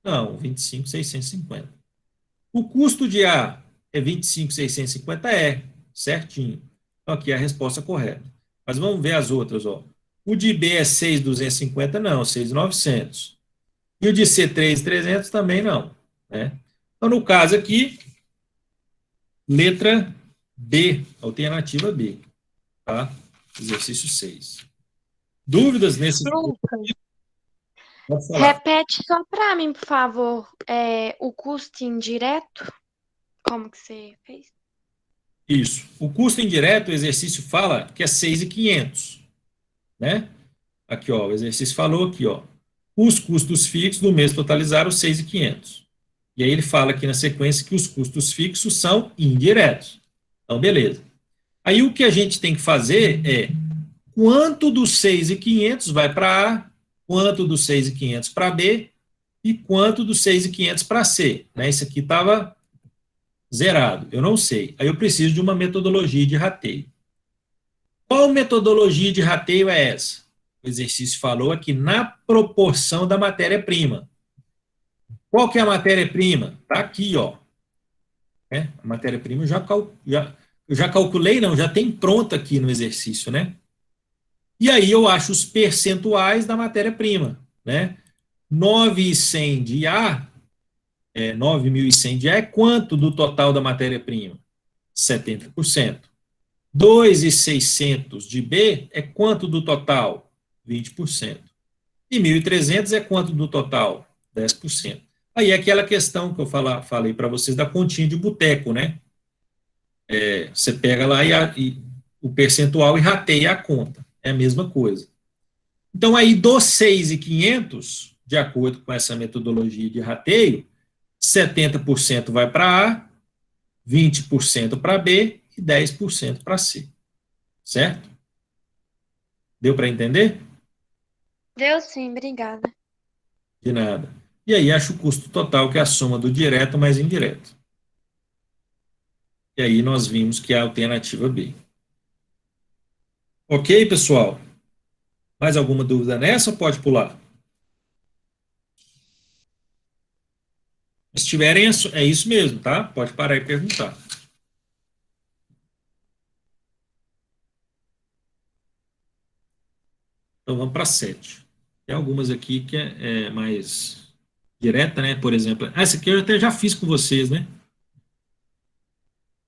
Não, 25.650. O custo de A é 25.650? É, certinho. Então, aqui é a resposta correta. Mas vamos ver as outras. Ó. O de B é 6.250? Não, 6.900. E o de C, 3.300? Também não. Né? Então, no caso aqui, letra B, alternativa B. Tá? Exercício 6. Dúvidas nesse... Lucas, Pode falar. repete só para mim, por favor, o custo indireto, como que você fez? Isso. O custo indireto, o exercício fala que é 6.500, né? Aqui, ó, o exercício falou aqui, ó. Os custos fixos do mês totalizaram 6.500. E aí ele fala aqui na sequência que os custos fixos são indiretos. Então, beleza. Aí o que a gente tem que fazer é quanto dos 6.500 vai para A, quanto dos 6.500 para B e quanto dos 6.500 para C. Né? Isso aqui estava zerado, eu não sei. Aí eu preciso de uma metodologia de rateio. Qual metodologia de rateio é essa? O exercício falou aqui na proporção da matéria-prima. Qual que é a matéria-prima? Está aqui, ó. A matéria-prima eu já calculei, não, já tem pronta aqui no exercício, né? E aí eu acho os percentuais da matéria-prima, né? 9.100 de A, 9.100 de A é quanto do total da matéria-prima? 70%. 2.600 de B é quanto do total? 20%. E 1.300 é quanto do total? 10%. Aí é aquela questão que eu falei para vocês da continha de boteco, né? Você pega lá e o percentual e rateia a conta. É a mesma coisa. Então, aí dos 6.500, de acordo com essa metodologia de rateio, 70% vai para A, 20% para B e 10% para C. Certo? Deu para entender? Deu sim, obrigada. De nada. E aí acho o custo total, que é a soma do direto mais indireto. E aí nós vimos que é a alternativa B. Ok, pessoal? Mais alguma dúvida nessa ou pode pular? Se tiverem, é isso mesmo, tá? Pode parar e perguntar. Então vamos para 7. Tem algumas aqui que é mais direta, né? Por exemplo, essa aqui eu até já fiz com vocês, né?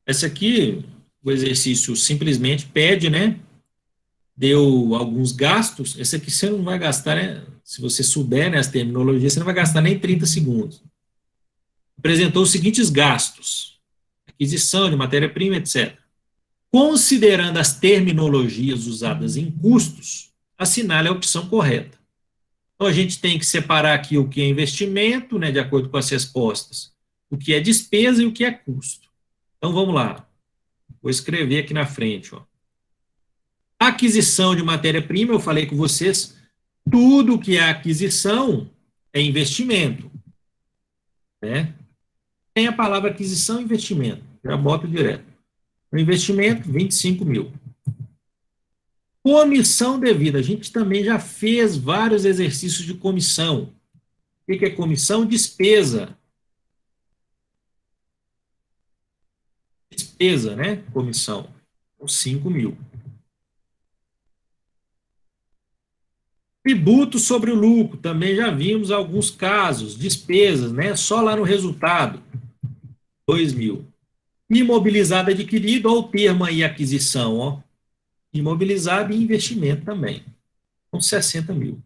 Essa aqui, o exercício simplesmente pede, né? Deu alguns gastos. Essa aqui você não vai gastar, né? Se você souber, né, as terminologias, você não vai gastar nem 30 segundos. Apresentou os seguintes gastos: aquisição de matéria-prima, etc. Considerando as terminologias usadas em custos, assinale a opção correta. Então, a gente tem que separar aqui o que é investimento, né, de acordo com as respostas, o que é despesa e o que é custo. Então, vamos lá. Vou escrever aqui na frente. Ó. Aquisição de matéria-prima, eu falei com vocês, tudo que é aquisição é investimento. Né? Tem a palavra aquisição e investimento. Já boto direto. O investimento, 25 mil. Comissão devida. A gente também já fez vários exercícios de comissão. O que é comissão? Despesa. Despesa, né? Comissão. 5 mil. Tributo sobre o lucro. Também já vimos alguns casos. Despesas, né? Só lá no resultado. 2 mil. Imobilizado adquirido, olha o termo aí, aquisição, ó. Imobilizado e investimento também. Com 60 mil.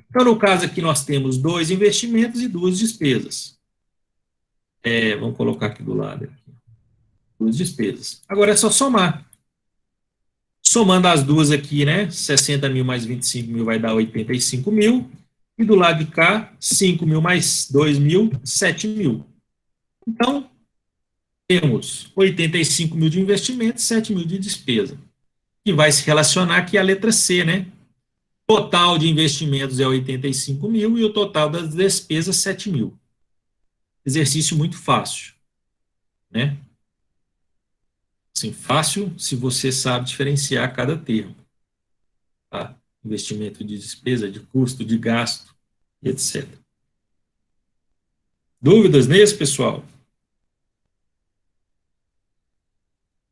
Então, no caso aqui, nós temos 2 investimentos e 2 despesas. Vamos colocar aqui do lado. Aqui. 2 despesas. Agora é só somar. Somando as duas aqui, né? 60 mil mais 25 mil vai dar 85 mil. E do lado de cá, 5 mil mais 2 mil, 7 mil. Então, temos 85 mil de investimento, 7 mil de despesa. Que vai se relacionar aqui à letra C, né? Total de investimentos é 85 mil e o total das despesas 7 mil. Exercício muito fácil, né? Assim, fácil se você sabe diferenciar cada termo. Tá? Investimento de despesa, de custo, de gasto, etc. Dúvidas nesse, pessoal?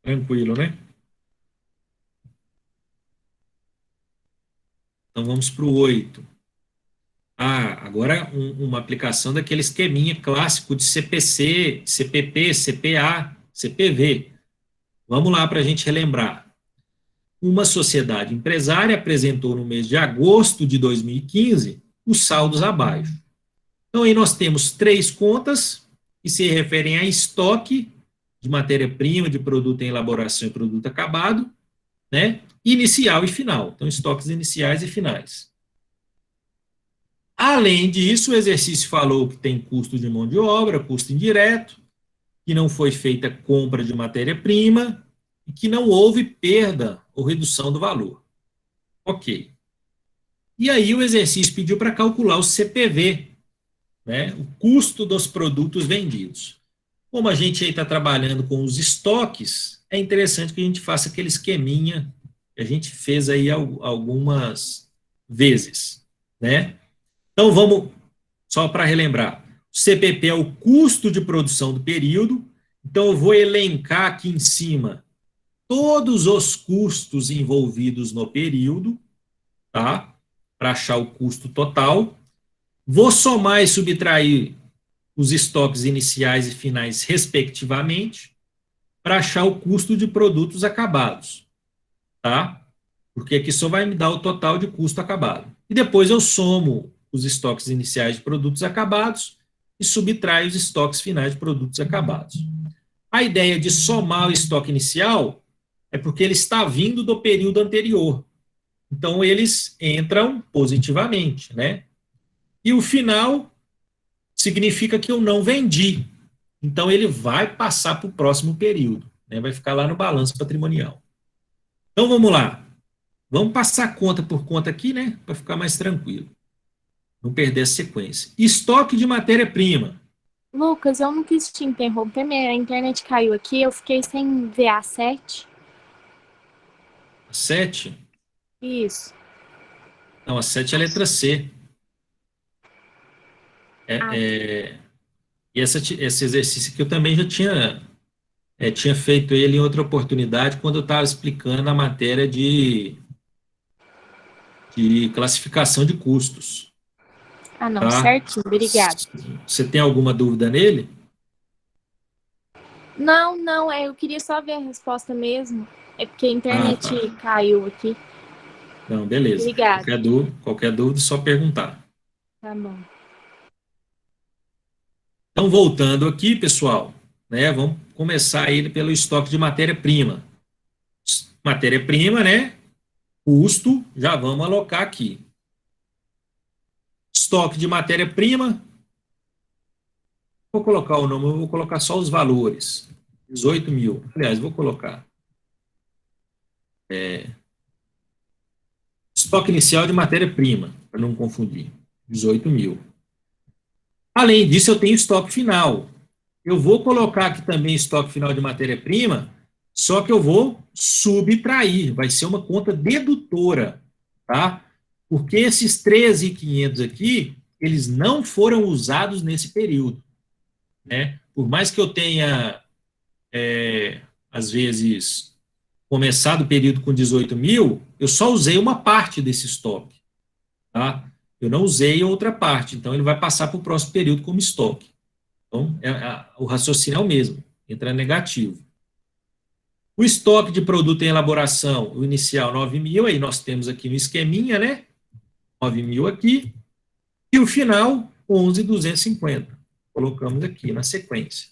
Tranquilo, né? Então vamos para o 8. Agora uma aplicação daquele esqueminha clássico de CPC, CPP, CPA, CPV. Vamos lá para a gente relembrar. Uma sociedade empresária apresentou no mês de agosto de 2015 os saldos abaixo. Então, aí nós temos 3 contas que se referem a estoque de matéria-prima, de produto em elaboração e produto acabado, né? Inicial e final. Então, estoques iniciais e finais. Além disso, o exercício falou que tem custo de mão de obra, custo indireto, que não foi feita compra de matéria-prima e que não houve perda ou redução do valor. Ok. E aí o exercício pediu para calcular o CPV, né, o custo dos produtos vendidos. Como a gente aí está trabalhando com os estoques, é interessante que a gente faça aquele esqueminha que a gente fez aí algumas vezes, né? Então vamos, só para relembrar, o CPP é o custo de produção do período, então eu vou elencar aqui em cima todos os custos envolvidos no período, tá? Para achar o custo total. Vou somar e subtrair os estoques iniciais e finais, respectivamente, para achar o custo de produtos acabados, tá? Porque aqui só vai me dar o total de custo acabado. E depois eu somo os estoques iniciais de produtos acabados e subtraio os estoques finais de produtos acabados. A ideia de somar o estoque inicial é porque ele está vindo do período anterior. Então, eles entram positivamente, né? E o final significa que eu não vendi. Então, ele vai passar para o próximo período, né? Vai ficar lá no balanço patrimonial. Então, vamos lá. Vamos passar conta por conta aqui, né? Para ficar mais tranquilo. Não perder a sequência. Estoque de matéria-prima. Lucas, eu não quis te interromper, minha internet caiu aqui, eu fiquei sem ver a 7. 7. Isso. Não, a 7 é a letra C. Ah, E esse exercício aqui eu também já tinha feito ele em outra oportunidade, quando eu estava explicando a matéria de classificação de custos. não, Tá? certinho, obrigada. Você tem alguma dúvida nele? Não, eu queria só ver a resposta mesmo. É porque a Ah, internet tá. caiu aqui. Não, beleza. Obrigada. Qualquer dúvida, é só perguntar. Tá bom. Então, voltando aqui, pessoal, né, vamos começar ele pelo estoque de matéria-prima. Matéria-prima, né? Custo, já vamos alocar aqui. Estoque de matéria-prima, vou colocar o nome, eu vou colocar só os valores. 18 mil. Aliás, vou colocar. Estoque inicial de matéria-prima, para não confundir. 18 mil. Além disso, eu tenho estoque final. Eu vou colocar aqui também estoque final de matéria-prima, só que eu vou subtrair. Vai ser uma conta dedutora, tá? Porque esses 13.500 aqui, eles não foram usados nesse período, né? Por mais que eu tenha, às vezes, começado o período com 18 mil, eu só usei uma parte desse estoque, tá? Eu não usei outra parte, então ele vai passar para o próximo período como estoque. Então, o raciocínio é o mesmo, entra negativo. O estoque de produto em elaboração, o inicial 9 mil, aí nós temos aqui no esqueminha, né? 9 mil aqui, e o final 11.250. Colocamos aqui na sequência.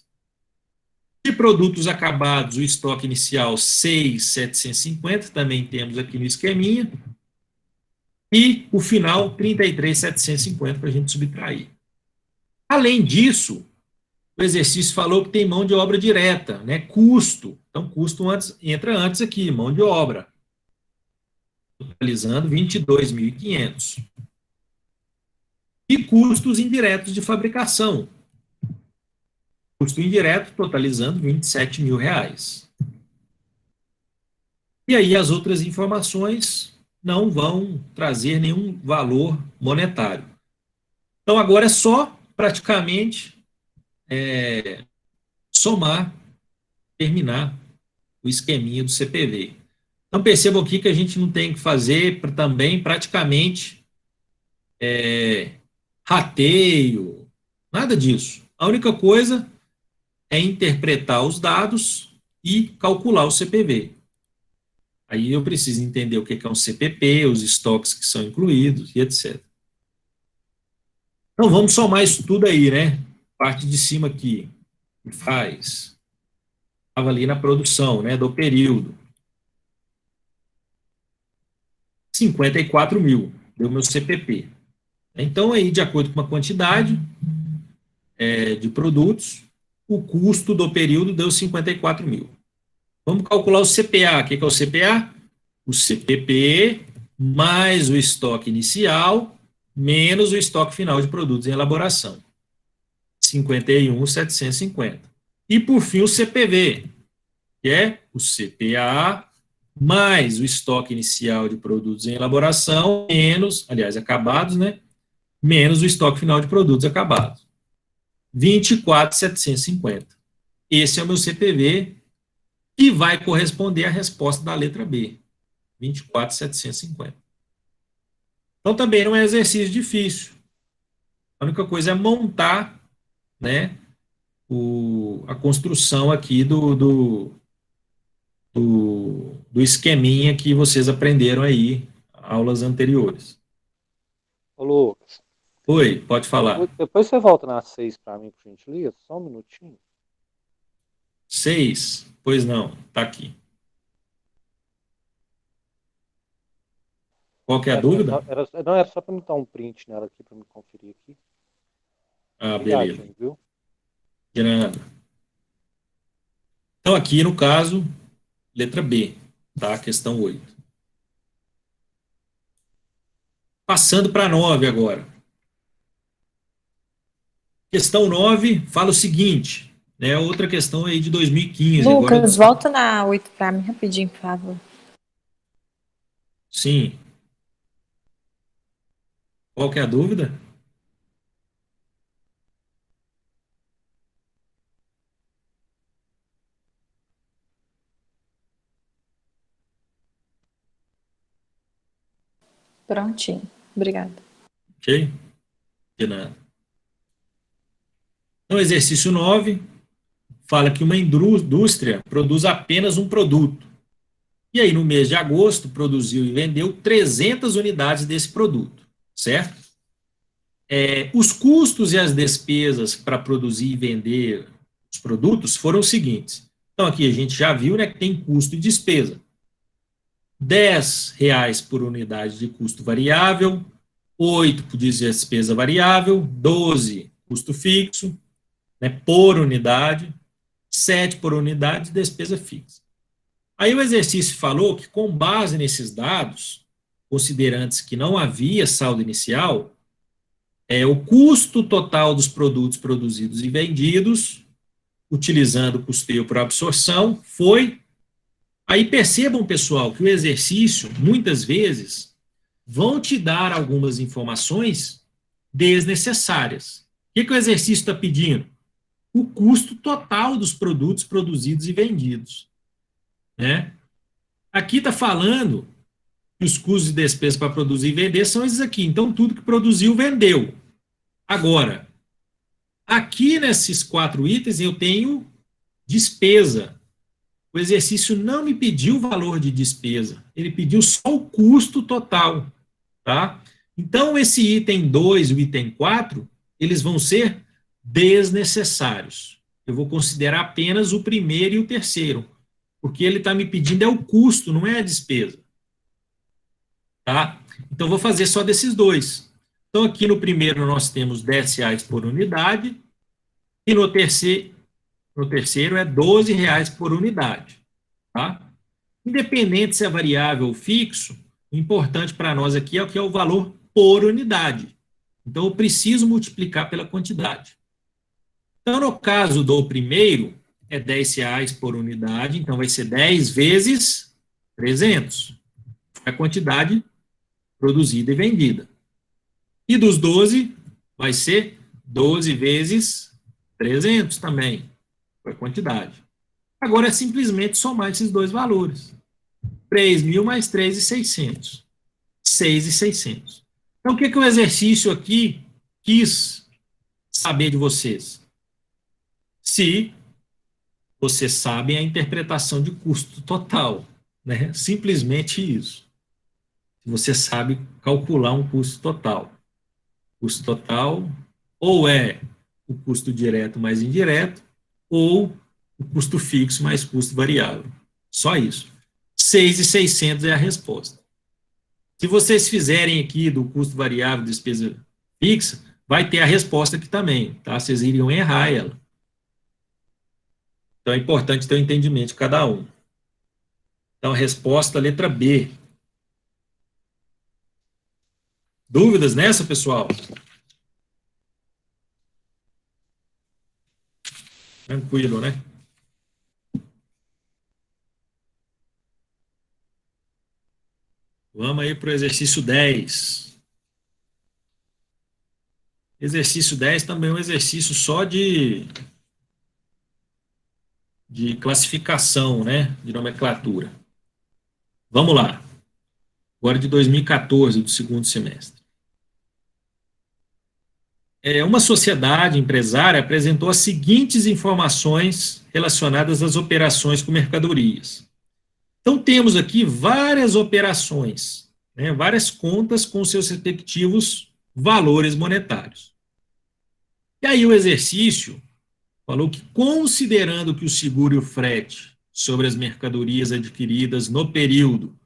De produtos acabados, o estoque inicial 6.750, também temos aqui no esqueminha, e o final 33.750 para a gente subtrair. Além disso, o exercício falou que tem mão de obra direta, né? Custo. Então, custo entra antes aqui, mão de obra. Totalizando 22.500. E custos indiretos de fabricação. Custo indireto totalizando 27 mil reais. E aí as outras informações não vão trazer nenhum valor monetário. Então, agora é só praticamente somar, terminar o esqueminha do CPV. Então, percebam aqui que a gente não tem que fazer também praticamente rateio, nada disso. A única coisa é interpretar os dados e calcular o CPV. Aí eu preciso entender o que é um CPP, os estoques que são incluídos e etc. Então, vamos somar isso tudo aí, né? Parte de cima aqui, faz estava ali na produção, né, do período. 54 mil, deu meu CPP. Então, aí, de acordo com a quantidade de produtos, o custo do período deu 54 mil. Vamos calcular o CPA. O que é o CPA? O CPP mais o estoque inicial menos o estoque final de produtos em elaboração. 51.750. E, por fim, o CPV, que é o CPA mais o estoque inicial de produtos em elaboração, menos, aliás, acabados, né? Menos o estoque final de produtos acabados. 24.750. Esse é o meu CPV, que vai corresponder à resposta da letra B. 24.750. Então, também não é exercício difícil. A única coisa é montar, né, a construção aqui do esqueminha que vocês aprenderam aí, aulas anteriores. Ô, Lucas, Oi, pode falar. depois você volta na 6 para mim, por gentileza? Só um minutinho. 6? Pois não, tá aqui. Qual que é a dúvida? Não, era só para me dar um print nela aqui, para me conferir aqui. Ah, Obrigadinho, beleza. viu? De nada. Então, aqui no caso, letra B, tá? Questão 8. Passando para 9 agora. Questão 9 fala o seguinte, né? Outra questão aí de 2015. Lucas, Agora, volta na 8 para mim rapidinho, por favor. sim. Qual que é a dúvida? Prontinho. Obrigada. Ok? De nada. Então, exercício 9 fala que uma indústria produz apenas um produto. E aí, no mês de agosto, produziu e vendeu 300 unidades desse produto, certo? Os custos e as despesas para produzir e vender os produtos foram os seguintes. Então, aqui a gente já viu, né, que tem custo e despesa. R$10 por unidade de custo variável, 8 por despesa variável, 12 custo fixo, né, por unidade, 7 por unidade de despesa fixa. Aí o exercício falou que, com base nesses dados, considerando que não havia saldo inicial, o custo total dos produtos produzidos e vendidos, utilizando o custeio por absorção, foi... Aí percebam, pessoal, que o exercício, muitas vezes, vão te dar algumas informações desnecessárias. O que o exercício está pedindo? O custo total dos produtos produzidos e vendidos, né? Aqui está falando que os custos e despesas para produzir e vender são esses aqui. Então, tudo que produziu, vendeu. Agora, aqui nesses 4 itens, eu tenho despesa. O exercício não me pediu o valor de despesa, ele pediu só o custo total, tá? Então, esse item 2 e o item 4, eles vão ser desnecessários. Eu vou considerar apenas o primeiro e o terceiro, porque ele está me pedindo o custo, não é a despesa. Tá? Então, vou fazer só desses dois. Então, aqui no primeiro nós temos R$10 por unidade, e no terceiro é R$12 por unidade. Tá? Independente se é variável ou fixo, o importante para nós aqui é o que é o valor por unidade. Então, eu preciso multiplicar pela quantidade. Então, no caso do primeiro, é R$10 por unidade, então vai ser 10 vezes 300. É a quantidade produzida e vendida. E dos 12, vai ser 12 vezes 300 também, foi a quantidade. Agora é simplesmente somar esses dois valores. 3.000 mais 3.600. 6.600. Então, o que o exercício aqui quis saber de vocês? Se vocês sabem a interpretação de custo total, né? Simplesmente isso. Se você sabe calcular um custo total. Custo total ou é o custo direto mais indireto, ou o custo fixo mais custo variável. Só isso. 6.600 é a resposta. Se vocês fizerem aqui do custo variável de despesa fixa, vai ter a resposta aqui também, tá? Vocês iriam errar ela. Então, é importante ter o entendimento de cada um. Então, a resposta, letra B. Dúvidas nessa, pessoal? Tranquilo, né? Vamos aí para o exercício 10. Exercício 10 também é um exercício só de classificação, né? De nomenclatura. Vamos lá. Agora de 2014, do segundo semestre. Uma sociedade empresária apresentou as seguintes informações relacionadas às operações com mercadorias. Então, temos aqui várias operações, né, várias contas com seus respectivos valores monetários. E aí o exercício falou que, considerando que o seguro e o frete sobre as mercadorias adquiridas no período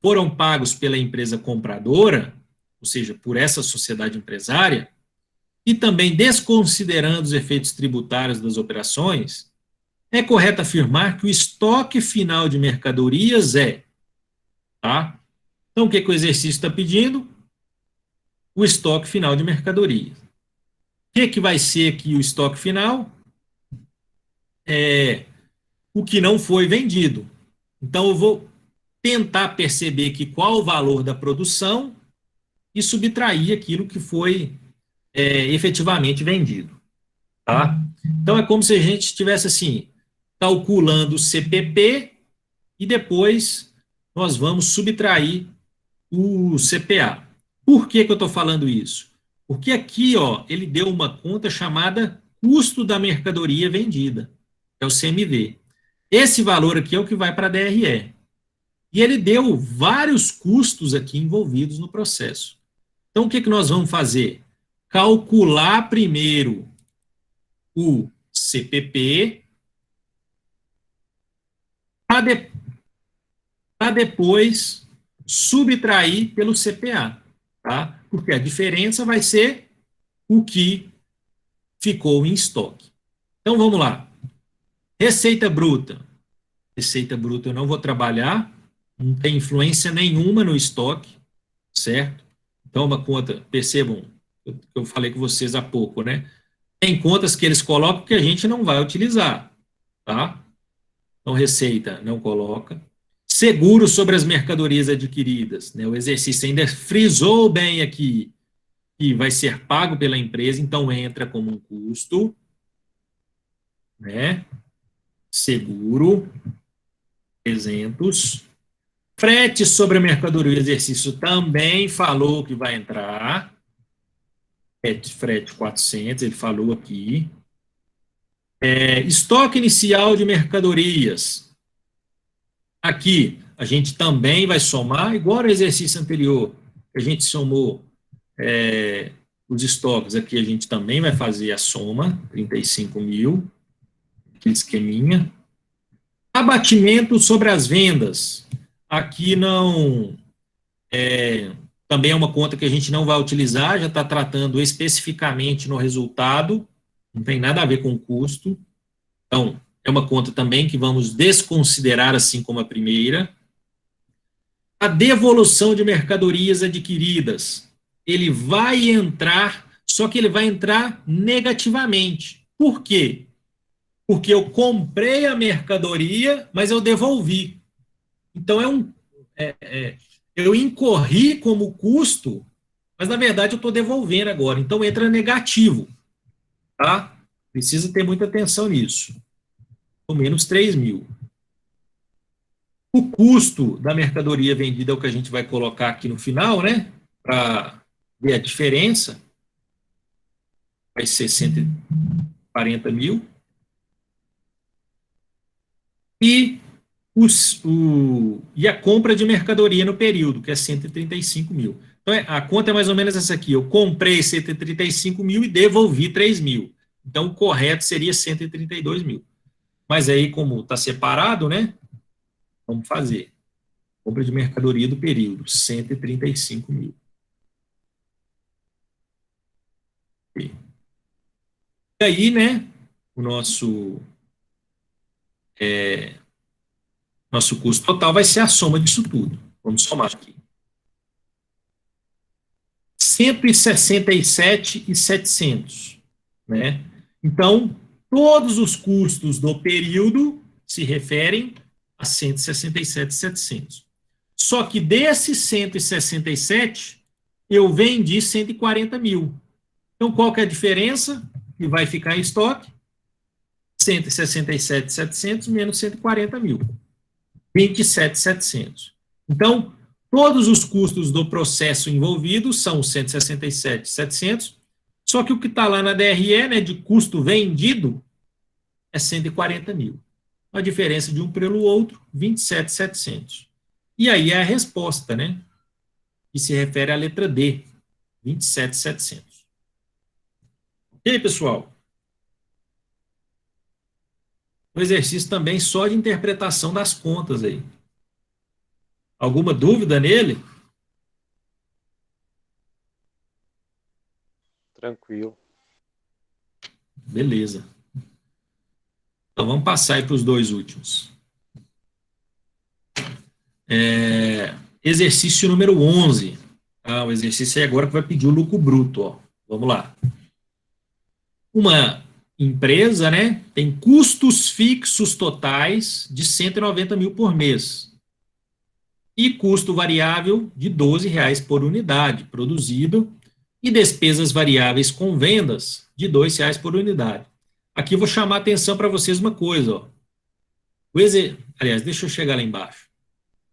foram pagos pela empresa compradora, ou seja, por essa sociedade empresária, e também desconsiderando os efeitos tributários das operações, é correto afirmar que o estoque final de mercadorias tá? Então, o que o exercício está pedindo? O estoque final de mercadorias. O que vai ser aqui o estoque final? O que não foi vendido. Então, eu vou tentar perceber que qual o valor da produção e subtrair aquilo que foi efetivamente vendido. Tá? Então, é como se a gente estivesse assim, calculando o CPP e depois nós vamos subtrair o CPA. Por que eu estou falando isso? Porque aqui, ele deu uma conta chamada custo da mercadoria vendida, é o CMV. Esse valor aqui é o que vai para a DRE. E ele deu vários custos aqui envolvidos no processo. Então, o que nós vamos fazer? Calcular primeiro o CPP para depois subtrair pelo CPA, tá? Porque a diferença vai ser o que ficou em estoque. Então, vamos lá. Receita bruta. Receita bruta eu não vou trabalhar, não tem influência nenhuma no estoque, certo? Então, uma conta, percebam, eu falei com vocês há pouco, né? Tem contas que eles colocam que a gente não vai utilizar, tá? Então, receita não coloca. Seguro sobre as mercadorias adquiridas, né? O exercício ainda frisou bem aqui que vai ser pago pela empresa, então entra como um custo, né? Seguro, 300. Frete sobre a mercadoria, o exercício também falou que vai entrar. Frete 400, ele falou aqui. Estoque inicial de mercadorias. Aqui, a gente também vai somar, igual no exercício anterior, a gente somou os estoques, aqui a gente também vai fazer a soma, 35 mil, aquele esqueminha. Abatimento sobre as vendas. Aqui não... também é uma conta que a gente não vai utilizar, já está tratando especificamente no resultado, não tem nada a ver com o custo. Então, é uma conta também que vamos desconsiderar, assim como a primeira. A devolução de mercadorias adquiridas. Ele vai entrar, só que ele vai entrar negativamente. Por quê? Porque eu comprei a mercadoria, mas eu devolvi. Então, eu incorri como custo, mas, na verdade, eu estou devolvendo agora. Então, entra negativo. Tá? Precisa ter muita atenção nisso. Pelo menos 3 mil. O custo da mercadoria vendida é o que a gente vai colocar aqui no final, né? Para ver a diferença. Vai ser 140 mil. E a compra de mercadoria no período, que é 135 mil. Então, a conta é mais ou menos essa aqui. Eu comprei 135 mil e devolvi 3 mil. Então, o correto seria 132 mil. Mas aí, como está separado, né? Vamos fazer. Compra de mercadoria do período, 135 mil. E aí, né? O nosso custo total vai ser a soma disso tudo. Vamos somar aqui. 167.700, né? Então, todos os custos do período se referem a 167.700. Só que desses 167, eu vendi 140 mil. Então, qual que é a diferença que vai ficar em estoque? 167.700 menos 140 mil. 27.700. Então, todos os custos do processo envolvido são 167.700, só que o que está lá na DRE, né, de custo vendido, é 140 mil. A diferença de um pelo outro, 27.700. E aí é a resposta, né, que se refere à letra D, 27.700. Ok, pessoal? O exercício também só de interpretação das contas aí. Alguma dúvida nele? Tranquilo. Beleza. Então, vamos passar aí para os dois últimos. Exercício número 11. O exercício é agora que vai pedir o lucro bruto. Ó. Vamos lá. Uma empresa, né, tem custos fixos totais de 190 mil por mês e custo variável de R$12 por unidade produzido e despesas variáveis com vendas de R$2 por unidade. Aqui eu vou chamar a atenção para vocês uma coisa. Ó. Aliás, deixa eu chegar lá embaixo.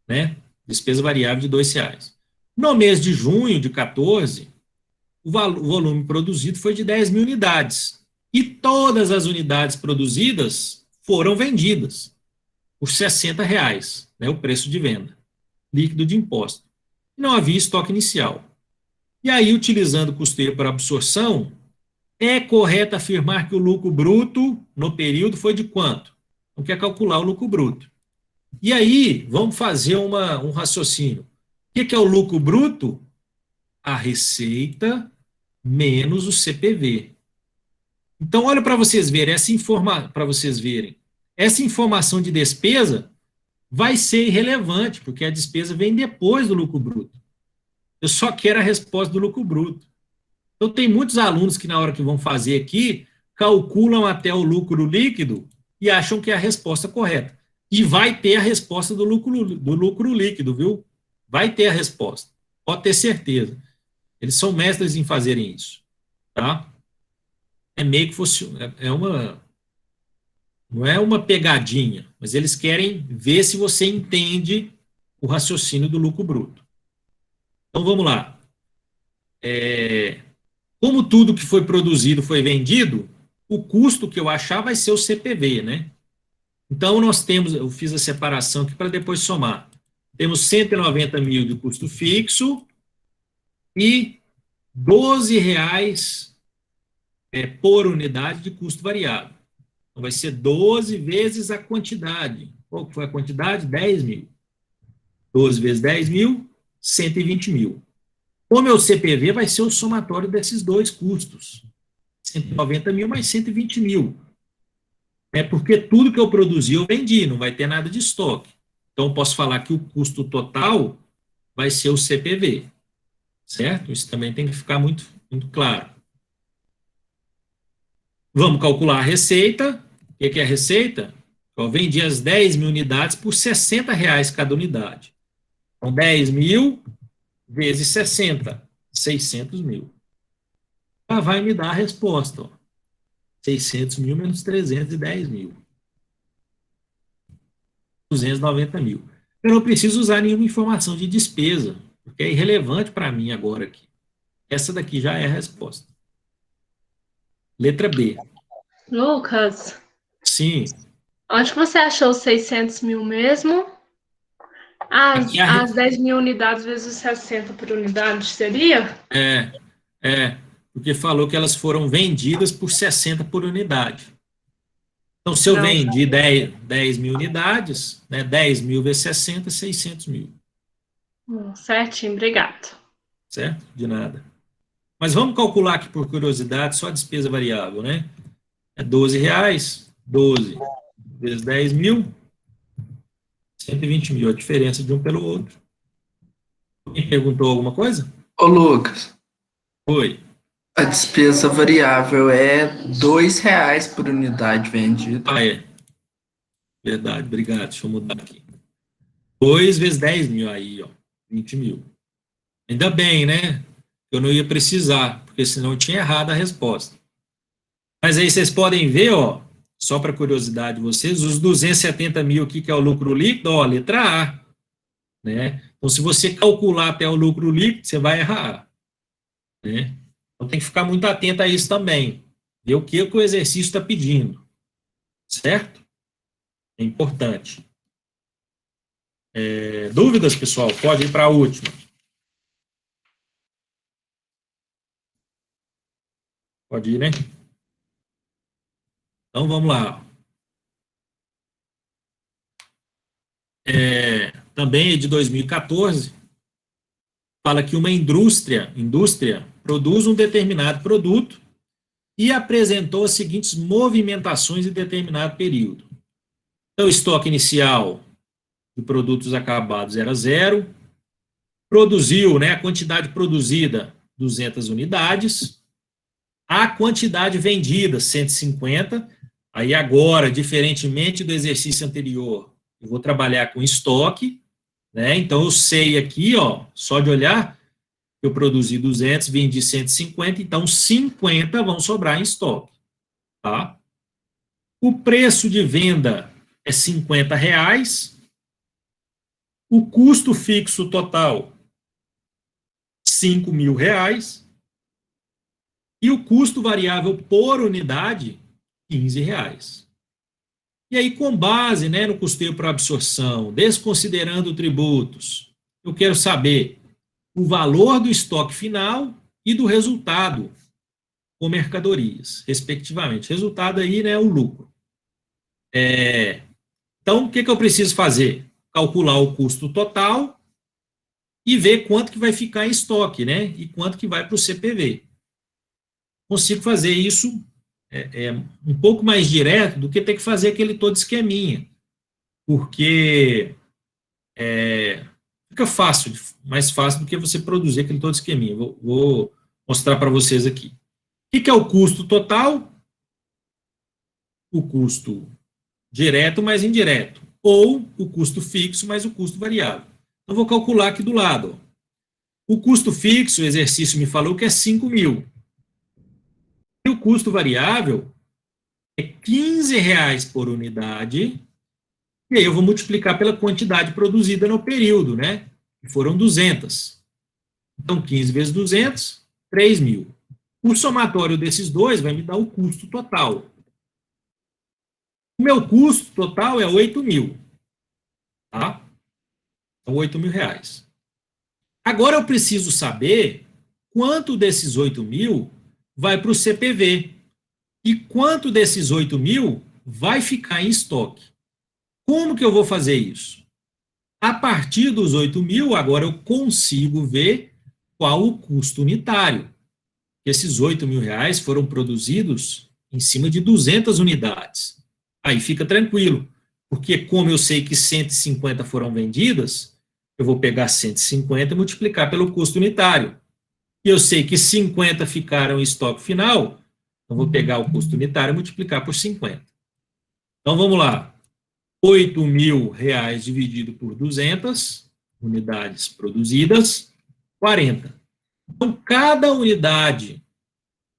Né? Despesa variável de R$2. No mês de junho de 14, o volume produzido foi de 10 mil unidades. E todas as unidades produzidas foram vendidas por R$60, né, o preço de venda, líquido de imposto. Não havia estoque inicial. E aí, utilizando custeio por absorção, é correto afirmar que o lucro bruto no período foi de quanto? Então, quer calcular o lucro bruto. E aí, vamos fazer um raciocínio. O que é o lucro bruto? A receita menos o CPV. Então, olha para vocês verem, essa informação de despesa vai ser irrelevante, porque a despesa vem depois do lucro bruto. Eu só quero a resposta do lucro bruto. Então, tem muitos alunos que, na hora que vão fazer aqui, calculam até o lucro líquido e acham que é a resposta correta. E vai ter a resposta do lucro líquido, viu? Vai ter a resposta. Pode ter certeza. Eles são mestres em fazerem isso. Tá? É meio que fosse... não é uma pegadinha, mas eles querem ver se você entende o raciocínio do lucro bruto. Então, vamos lá. Como tudo que foi produzido foi vendido, o custo que eu achar vai ser o CPV, né? Então, nós temos, eu fiz a separação aqui para depois somar. Temos 190 mil de custo fixo e R$12 por unidade de custo variável. Então, vai ser 12 vezes a quantidade. Qual foi a quantidade? 10 mil. 12 vezes 10 mil, 120 mil. O meu CPV vai ser o somatório desses dois custos. 190 mil mais 120 mil. Porque tudo que eu produzi eu vendi, não vai ter nada de estoque. Então, eu posso falar que o custo total vai ser o CPV. Certo? Isso também tem que ficar muito, muito claro. Vamos calcular a receita. O que é a receita? Eu vendi as 10 mil unidades por R$60 cada unidade. Então, 10 mil vezes 60, 600 mil. Ela vai me dar a resposta. Ó. 600 mil menos 310 mil. 290 mil. Eu não preciso usar nenhuma informação de despesa, porque é irrelevante para mim agora aqui. Essa daqui já é a resposta. Letra B. Lucas, Sim. onde que você achou os 600 mil mesmo? As 10 mil unidades vezes 60 por unidade seria? Porque falou que elas foram vendidas por 60 por unidade. Então, se eu Não. vendi 10 mil unidades, né, 10 mil vezes 60, 600 mil, Certinho, obrigado. certo? De nada. Mas vamos calcular aqui por curiosidade só a despesa variável, né? É R$12, 12 vezes 10 mil, 120 mil, a diferença de um pelo outro. Alguém perguntou alguma coisa? Ô, Lucas, Foi. a despesa variável é R$ 2 por unidade vendida. Ah, é. Verdade, obrigado. Deixa eu mudar aqui. 2 vezes 10 mil, aí, ó, 20 mil. Ainda bem, né? Eu não ia precisar, porque senão eu tinha errado a resposta. Mas aí vocês podem ver, ó, só para curiosidade de vocês, os 270 mil aqui, que é o lucro líquido, ó, letra A. Né? Então, se você calcular até o lucro líquido, você vai errar. Né? Então, tem que ficar muito atento a isso também. Ver o que o exercício está pedindo. Certo? É importante. Dúvidas, pessoal? Pode ir para a última. Pode ir, né? Então, vamos lá. Também é de 2014, fala que uma indústria produz um determinado produto e apresentou as seguintes movimentações em determinado período. Então, o estoque inicial de produtos acabados era 0, produziu, né, a quantidade produzida, 200 unidades, a quantidade vendida, 150, aí agora, diferentemente do exercício anterior, eu vou trabalhar com estoque, né, então eu sei aqui, ó, só de olhar, eu produzi 200, vendi 150, então 50 vão sobrar em estoque, tá? O preço de venda é R$50, o custo fixo total, R$5.000, e o custo variável por unidade, R$15. E aí, com base, né, no custeio por absorção, desconsiderando tributos, eu quero saber o valor do estoque final e do resultado com mercadorias, respectivamente. Resultado aí, né, o lucro. Então, o que eu preciso fazer? Calcular o custo total e ver quanto que vai ficar em estoque, né, e quanto que vai para o CPV. Consigo fazer isso um pouco mais direto do que ter que fazer aquele todo esqueminha, porque fica fácil, mais fácil do que você produzir aquele todo esqueminha. Vou mostrar para vocês aqui. O que é o custo total? O custo direto mais indireto, ou o custo fixo mais o custo variável. Então, vou calcular aqui do lado. Ó. O custo fixo, o exercício me falou que é 5.000. E o custo variável é R$15 por unidade, e aí eu vou multiplicar pela quantidade produzida no período, né? Que foram 200. Então, 15 vezes 200, 3.000. O somatório desses dois vai me dar o custo total. O meu custo total é 8.000. Tá? Então, R$8.000. Agora eu preciso saber quanto desses 8.000 vai para o CPV e quanto desses 8.000 vai ficar em estoque. Como que eu vou fazer isso? A partir dos 8.000, agora eu consigo ver qual o custo unitário. Esses R$8.000 foram produzidos em cima de 200 unidades. Aí fica tranquilo, porque como eu sei que 150 foram vendidas, eu vou pegar 150 e multiplicar pelo custo unitário. E eu sei que 50 ficaram em estoque final, então vou pegar o custo unitário e multiplicar por 50. Então vamos lá. R$8.000 dividido por 200 unidades produzidas, 40. Então, cada unidade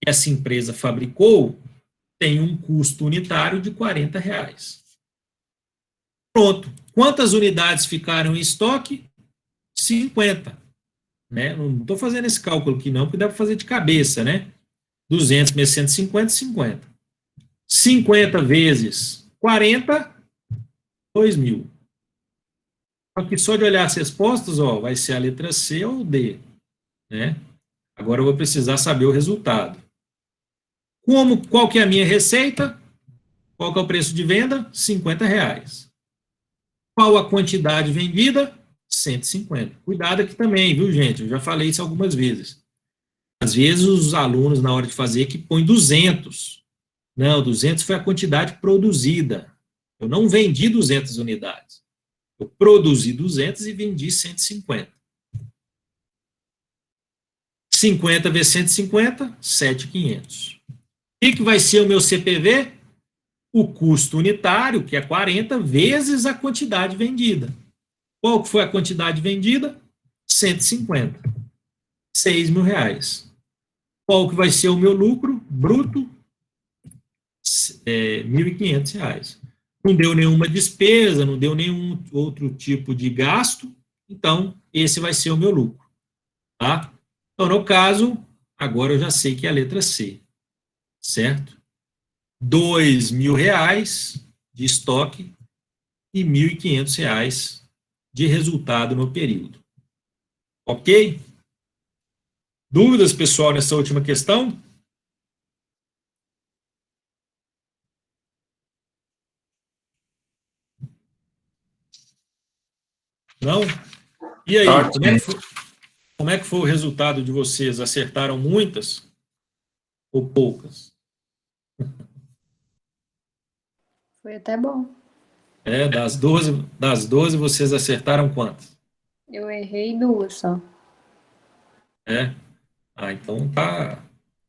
que essa empresa fabricou tem um custo unitário de R$40. Pronto. Quantas unidades ficaram em estoque? 50. Né? Não estou fazendo esse cálculo aqui não, porque dá para fazer de cabeça, né? 200 menos 150, 50. 50 vezes 40, 2.000. Aqui só de olhar as respostas, ó, vai ser a letra C ou D, né? Agora eu vou precisar saber o resultado. Qual que é a minha receita? Qual que é o preço de venda? R$50. Qual a quantidade vendida? 150. Cuidado aqui também, viu, gente? Eu já falei isso algumas vezes. Às vezes os alunos, na hora de fazer, que põem 200. Não, 200 foi a quantidade produzida. Eu não vendi 200 unidades. Eu produzi 200 e vendi 150. 50 vezes 150, 7.500. O que vai ser o meu CPV? O custo unitário, que é 40, vezes a quantidade vendida. Qual que foi a quantidade vendida? 150. R$6.000. Qual que vai ser o meu lucro bruto? R$1.500. Não deu nenhuma despesa, não deu nenhum outro tipo de gasto, então esse vai ser o meu lucro. Tá? Então, no caso, agora eu já sei que é a letra C, certo? R$2.000 de estoque e R$1.500 de resultado no período. Ok? Dúvidas, pessoal, nessa última questão? Não? E aí, como é que foi o resultado de vocês? Acertaram muitas ou poucas? Foi até bom. Das 12 vocês acertaram quantas? Eu errei 2 só. Então tá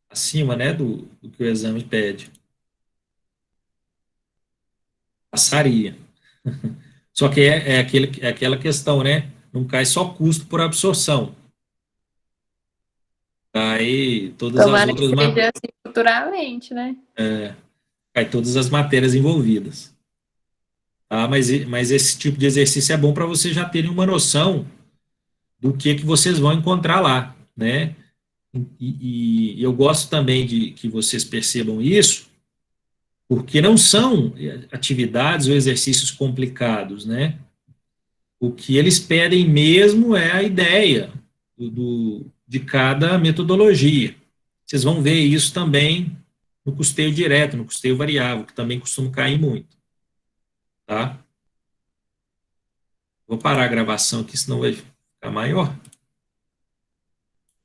acima, né, do que o exame pede. Passaria. Só que é aquela questão, né? Não cai só custo por absorção. Cai todas as Tomara que outras seja assim futuramente, né? cai todas as matérias envolvidas. Tá? Mas esse tipo de exercício é bom para vocês já terem uma noção do que vocês vão encontrar lá, né? E eu gosto também de que vocês percebam isso, porque não são atividades ou exercícios complicados, né? O que eles pedem mesmo é a ideia de cada metodologia. Vocês vão ver isso também no custeio direto, no custeio variável, que também costuma cair muito. Tá? Vou parar a gravação aqui, senão vai ficar maior.